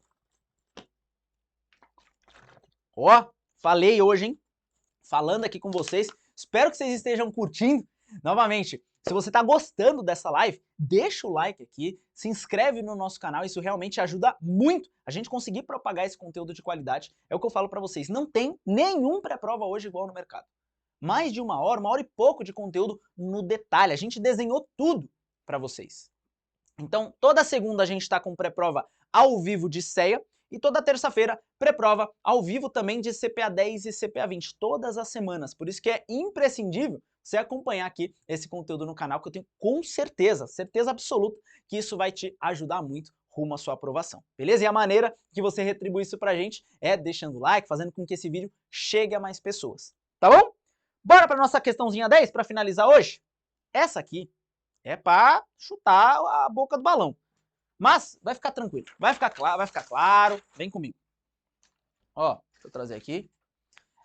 Ó, falei hoje, hein? Falando aqui com vocês. Espero que vocês estejam curtindo. Novamente, se você está gostando dessa live, deixa o like aqui, se inscreve no nosso canal, isso realmente ajuda muito a gente conseguir propagar esse conteúdo de qualidade. É o que eu falo para vocês, não tem nenhum pré-prova hoje igual no mercado. Mais de uma hora e pouco de conteúdo no detalhe. A gente desenhou tudo para vocês. Então, toda segunda a gente está com pré-prova ao vivo de CEA e toda terça-feira pré-prova ao vivo também de CPA 10 e CPA 20, todas as semanas. Por isso que é imprescindível você acompanhar aqui esse conteúdo no canal, que eu tenho com certeza absoluta, que isso vai te ajudar muito rumo à sua aprovação, beleza? E a maneira que você retribui isso pra gente é deixando o like, fazendo com que esse vídeo chegue a mais pessoas, tá bom? Bora pra nossa questãozinha 10 para finalizar hoje? Essa aqui é para chutar a boca do balão. Mas vai ficar tranquilo, vai ficar claro, vem comigo. Ó, deixa eu trazer aqui.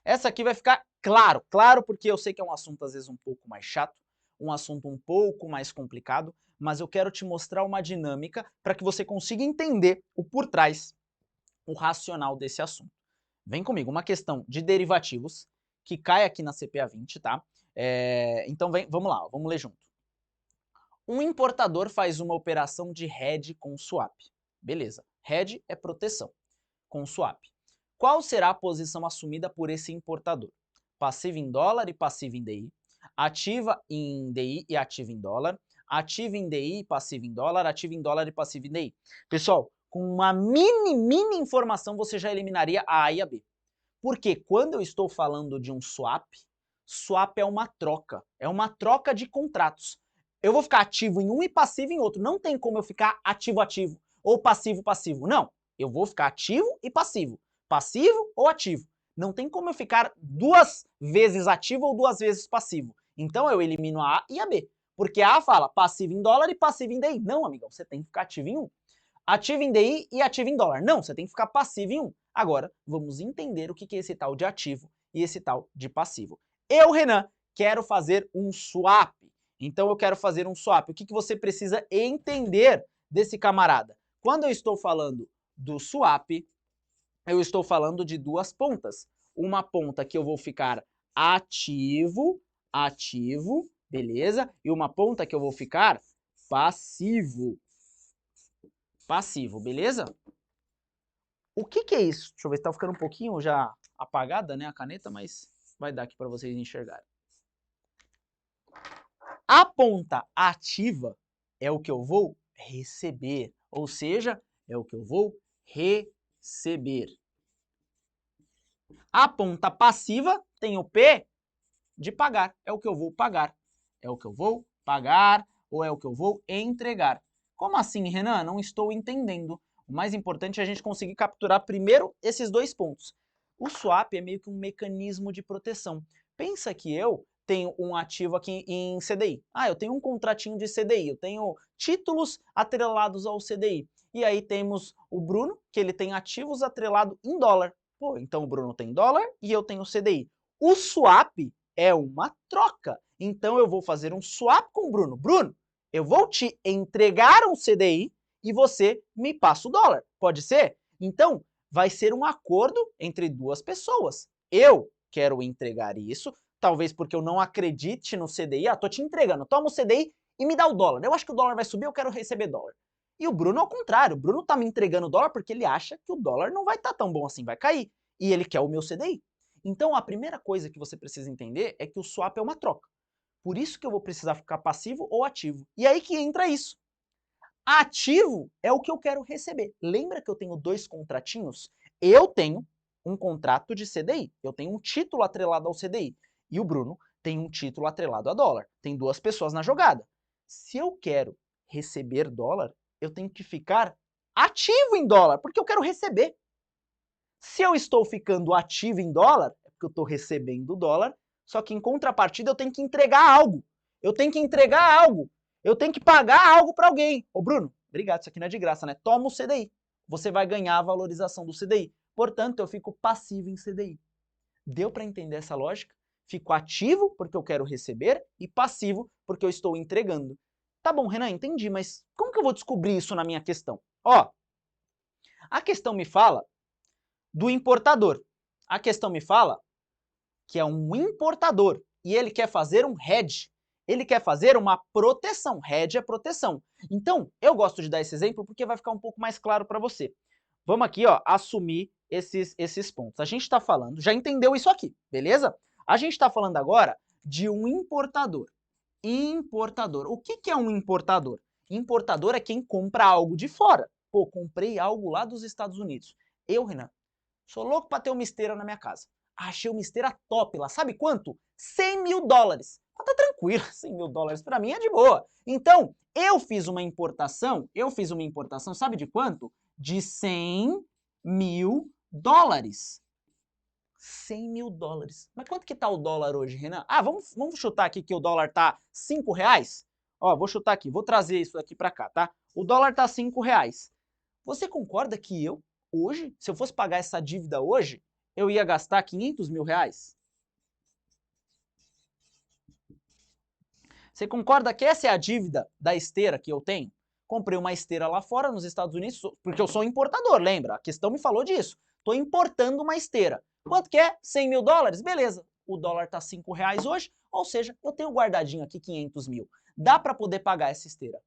Essa aqui vai ficar claro porque eu sei que é um assunto às vezes um pouco mais chato, um assunto um pouco mais complicado, mas eu quero te mostrar uma dinâmica para que você consiga entender o por trás, o racional desse assunto. Vem comigo, uma questão de derivativos que cai aqui na CPA 20, tá? Então vamos lá, vamos ler junto. Um importador faz uma operação de hedge com swap. Beleza, hedge é proteção, com swap. Qual será a posição assumida por esse importador? Passiva em dólar e passiva em DI, ativa em DI e ativa em dólar, ativa em DI e passiva em dólar, ativa em dólar e passiva em DI. Pessoal, com uma mini informação você já eliminaria a A e a B. Porque quando eu estou falando de um swap, swap é uma troca de contratos. Eu vou ficar ativo em um e passivo em outro. Não tem como eu ficar ativo-ativo ou passivo-passivo. Não, eu vou ficar ativo e passivo. Passivo ou ativo. Não tem como eu ficar 2 vezes ativo ou 2 vezes passivo. Então eu elimino a A e a B. Porque a A fala passivo em dólar e passivo em DI. Não, amigão, você tem que ficar ativo em um. Ativo em DI e ativo em dólar. Não, você tem que ficar passivo em um. Agora, vamos entender o que é esse tal de ativo e esse tal de passivo. Eu, Renan, quero fazer um swap. Então eu quero fazer um swap. O que você precisa entender desse camarada? Quando eu estou falando do swap, eu estou falando de 2 pontas. Uma ponta que eu vou ficar ativo, beleza? E uma ponta que eu vou ficar passivo, beleza? O que é isso? Deixa eu ver se tá ficando um pouquinho já apagada, né, a caneta, mas vai dar aqui para vocês enxergarem. A ponta ativa é o que eu vou receber, ou seja, é o que eu vou receber. A ponta passiva tem o P de pagar, é o que eu vou pagar. É o que eu vou pagar ou é o que eu vou entregar. Como assim, Renan? Não estou entendendo. O mais importante é a gente conseguir capturar primeiro esses 2 pontos. O swap é meio que um mecanismo de proteção. Pensa que eu tenho um ativo aqui em CDI. Eu tenho um contratinho de CDI, eu tenho títulos atrelados ao CDI. E aí temos o Bruno, que ele tem ativos atrelados em dólar. Pô, então o Bruno tem dólar e eu tenho CDI. O swap é uma troca. Então eu vou fazer um swap com o Bruno. Bruno, eu vou te entregar um CDI e você me passa o dólar. Pode ser? Então, vai ser um acordo entre 2 pessoas. Eu quero entregar isso, talvez porque eu não acredite no CDI. Tô te entregando, toma o CDI e me dá o dólar. Eu acho que o dólar vai subir, eu quero receber dólar. E o Bruno, ao contrário, o Bruno tá me entregando dólar porque ele acha que o dólar não vai estar tão bom assim, vai cair. E ele quer o meu CDI. Então, a primeira coisa que você precisa entender é que o swap é uma troca. Por isso que eu vou precisar ficar passivo ou ativo. E aí que entra isso. Ativo é o que eu quero receber. Lembra que eu tenho 2 contratinhos? Eu tenho um contrato de CDI, eu tenho um título atrelado ao CDI. E o Bruno tem um título atrelado a dólar. Tem 2 pessoas na jogada. Se eu quero receber dólar, eu tenho que ficar ativo em dólar, porque eu quero receber. Se eu estou ficando ativo em dólar, é porque eu estou recebendo dólar, só que em contrapartida eu tenho que entregar algo. Eu tenho que entregar algo. Eu tenho que pagar algo para alguém. Ô Bruno, obrigado, isso aqui não é de graça, né? Toma o CDI. Você vai ganhar a valorização do CDI. Portanto, eu fico passivo em CDI. Deu para entender essa lógica? Fico ativo porque eu quero receber e passivo porque eu estou entregando. Tá bom, Renan, entendi, mas como que eu vou descobrir isso na minha questão? Ó, a questão me fala do importador. A questão me fala que é um importador e ele quer fazer um hedge. Ele quer fazer uma proteção. Hedge é proteção. Então, eu gosto de dar esse exemplo porque vai ficar um pouco mais claro para você. Vamos aqui, ó, assumir esses pontos. A gente está falando, já entendeu isso aqui, beleza? A gente está falando agora de um importador. Importador. O que é um importador? Importador é quem compra algo de fora. Pô, comprei algo lá dos Estados Unidos. Eu, Renan, sou louco para ter uma esteira na minha casa. Achei uma esteira top lá. Sabe quanto? 100 mil dólares. Mas tá tranquilo, 100 mil dólares para mim é de boa. Então, eu fiz uma importação, sabe de quanto? De 100 mil dólares. 100 mil dólares. Mas quanto que tá o dólar hoje, Renan? Vamos chutar aqui que o dólar tá 5 reais? Ó, vou chutar aqui, vou trazer isso aqui para cá, tá? O dólar tá 5 reais. Você concorda que eu, hoje, se eu fosse pagar essa dívida hoje, eu ia gastar 500 mil reais? Você concorda que essa é a dívida da esteira que eu tenho? Comprei uma esteira lá fora, nos Estados Unidos, porque eu sou importador, lembra? A questão me falou disso. Estou importando uma esteira. Quanto que é? 100 mil dólares? Beleza. o dólar tá R$ 5 hoje, ou seja, eu tenho guardadinho aqui 500 mil. Dá para poder pagar essa esteira.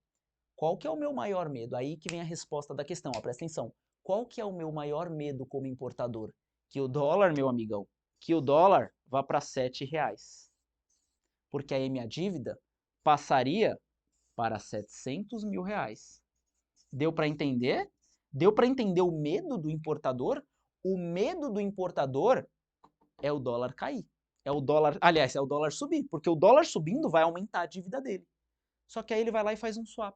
Qual que é o meu maior medo? Aí que vem a resposta da questão, ó, presta atenção. Qual que é o meu maior medo como importador? Que o dólar, meu amigão, que o dólar vá para R$ 7. Porque aí minha dívida passaria para R$ 700 mil. Deu para entender? Deu para entender o medo do importador? O medo do importador é o dólar cair. É o dólar, aliás, é o dólar subir, porque o dólar subindo vai aumentar a dívida dele. Só que aí ele vai lá e faz um swap.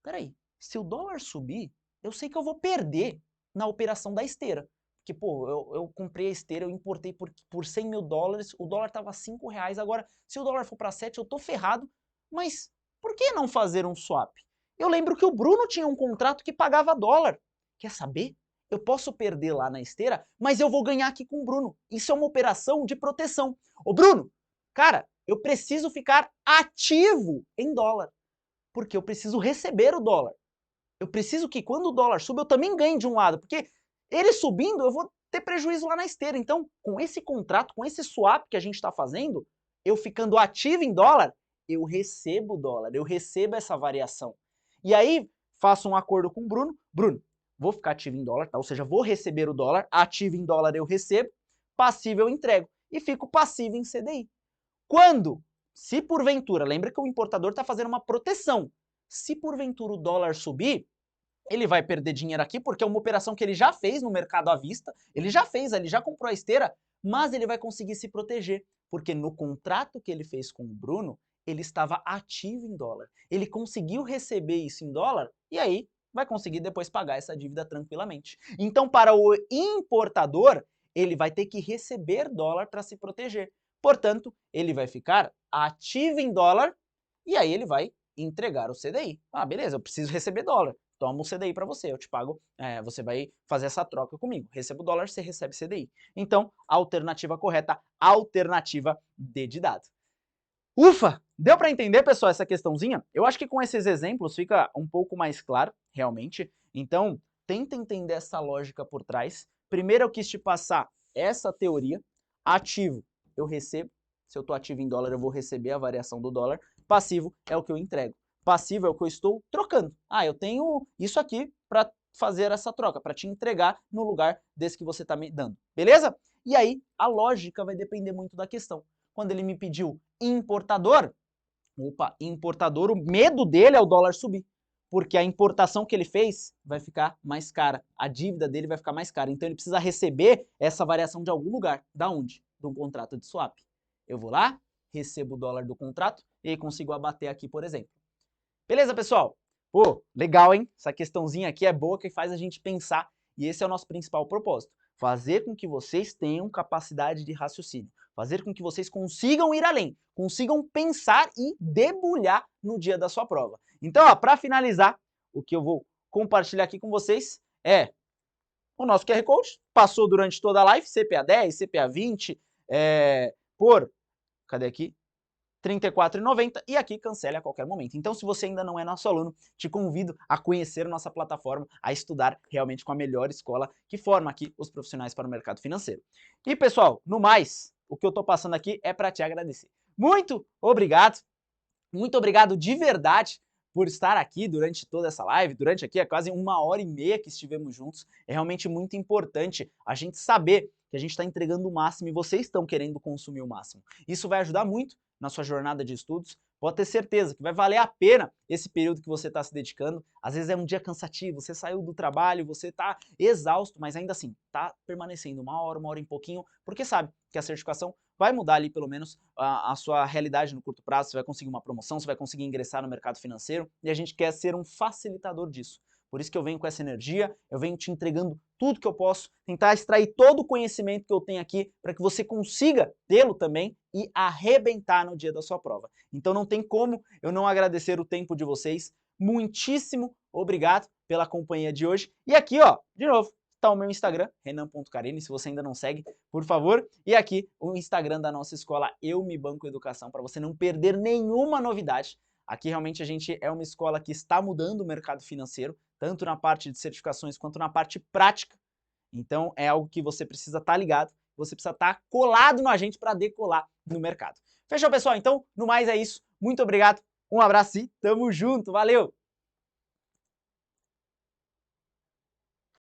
Peraí, se o dólar subir, eu sei que eu vou perder na operação da esteira. Porque, pô, eu comprei a esteira, eu importei por 100 mil dólares, o dólar estava R$ 5, agora se o dólar for para 7, eu tô ferrado. Mas por que não fazer um swap? Eu lembro que o Bruno tinha um contrato que pagava dólar. Quer saber? Eu posso perder lá na esteira, mas eu vou ganhar aqui com o Bruno. Isso é uma operação de proteção. Ô Bruno, cara, eu preciso ficar ativo em dólar, porque eu preciso receber o dólar. Eu preciso que quando o dólar suba, eu também ganhe de um lado, porque ele subindo, eu vou ter prejuízo lá na esteira. Então, com esse contrato, com esse swap que a gente está fazendo, eu ficando ativo em dólar, eu recebo dólar, eu recebo essa variação. E aí, faço um acordo com o Bruno. Bruno, vou ficar ativo em dólar, tá? Ou seja, vou receber o dólar, ativo em dólar eu recebo, passivo eu entrego. E fico passivo em CDI. Quando, se porventura, lembra que o importador está fazendo uma proteção, se porventura o dólar subir, ele vai perder dinheiro aqui porque é uma operação que ele já fez no mercado à vista, ele já fez, ele já comprou a esteira, mas ele vai conseguir se proteger, porque no contrato que ele fez com o Bruno, ele estava ativo em dólar. Ele conseguiu receber isso em dólar e aí vai conseguir depois pagar essa dívida tranquilamente. Então, para o importador, ele vai ter que receber dólar para se proteger. Portanto, ele vai ficar ativo em dólar e aí ele vai entregar o CDI. Ah, beleza, eu preciso receber dólar. Toma o CDI para você, eu te pago, você vai fazer essa troca comigo. Recebo dólar, você recebe CDI. Então, alternativa correta, alternativa D de dado. Ufa! Deu para entender, pessoal, essa questãozinha? Eu acho que com esses exemplos fica um pouco mais claro, realmente. Então, tenta entender essa lógica por trás. Primeiro eu quis te passar essa teoria. Ativo, eu recebo. Se eu estou ativo em dólar, eu vou receber a variação do dólar. Passivo é o que eu entrego. Passivo é o que eu estou trocando. Ah, eu tenho isso aqui para fazer essa troca, para te entregar no lugar desse que você está me dando. Beleza? E aí, a lógica vai depender muito da questão. Quando ele me pediu importador, importador, o medo dele é o dólar subir, porque a importação que ele fez vai ficar mais cara, a dívida dele vai ficar mais cara, então ele precisa receber essa variação de algum lugar. Da onde? De um contrato de swap. Eu vou lá, recebo o dólar do contrato e aí consigo abater aqui, por exemplo. Beleza, pessoal? Pô, legal, hein? Essa questãozinha aqui é boa, que faz a gente pensar, e esse é o nosso principal propósito. Fazer com que vocês tenham capacidade de raciocínio. Fazer com que vocês consigam ir além, consigam pensar e debulhar no dia da sua prova. Então, para finalizar, o que eu vou compartilhar aqui com vocês é o nosso QR Code. Passou durante toda a live, CPA 10, CPA 20, por... Cadê aqui? R$ 34,90 e aqui cancele a qualquer momento. Então, se você ainda não é nosso aluno, te convido a conhecer nossa plataforma, a estudar realmente com a melhor escola que forma aqui os profissionais para o mercado financeiro. E, pessoal, no mais, o que eu estou passando aqui é para te agradecer. Muito obrigado de verdade por estar aqui durante toda essa live, durante aqui quase 1h30 que estivemos juntos. É realmente muito importante a gente saber que a gente está entregando o máximo e vocês estão querendo consumir o máximo. Isso vai ajudar muito na sua jornada de estudos. Pode ter certeza que vai valer a pena esse período que você está se dedicando. Às vezes é um dia cansativo, você saiu do trabalho, você está exausto, mas ainda assim, está permanecendo 1 hora e pouquinho, porque sabe que a certificação vai mudar ali pelo menos a sua realidade no curto prazo, você vai conseguir uma promoção, você vai conseguir ingressar no mercado financeiro e a gente quer ser um facilitador disso. Por isso que eu venho com essa energia, eu venho te entregando tudo que eu posso, tentar extrair todo o conhecimento que eu tenho aqui para que você consiga tê-lo também e arrebentar no dia da sua prova. Então não tem como eu não agradecer o tempo de vocês. Muitíssimo obrigado pela companhia de hoje. E aqui, ó, de novo, está o meu Instagram, renan.carini, se você ainda não segue, por favor. E aqui o Instagram da nossa escola Eu Me Banco Educação, para você não perder nenhuma novidade. Aqui realmente a gente é uma escola que está mudando o mercado financeiro, tanto na parte de certificações quanto na parte prática. Então é algo que você precisa estar ligado, você precisa estar colado no agente para decolar no mercado. Fechou, pessoal? Então, no mais é isso. Muito obrigado, um abraço e tamo junto, valeu!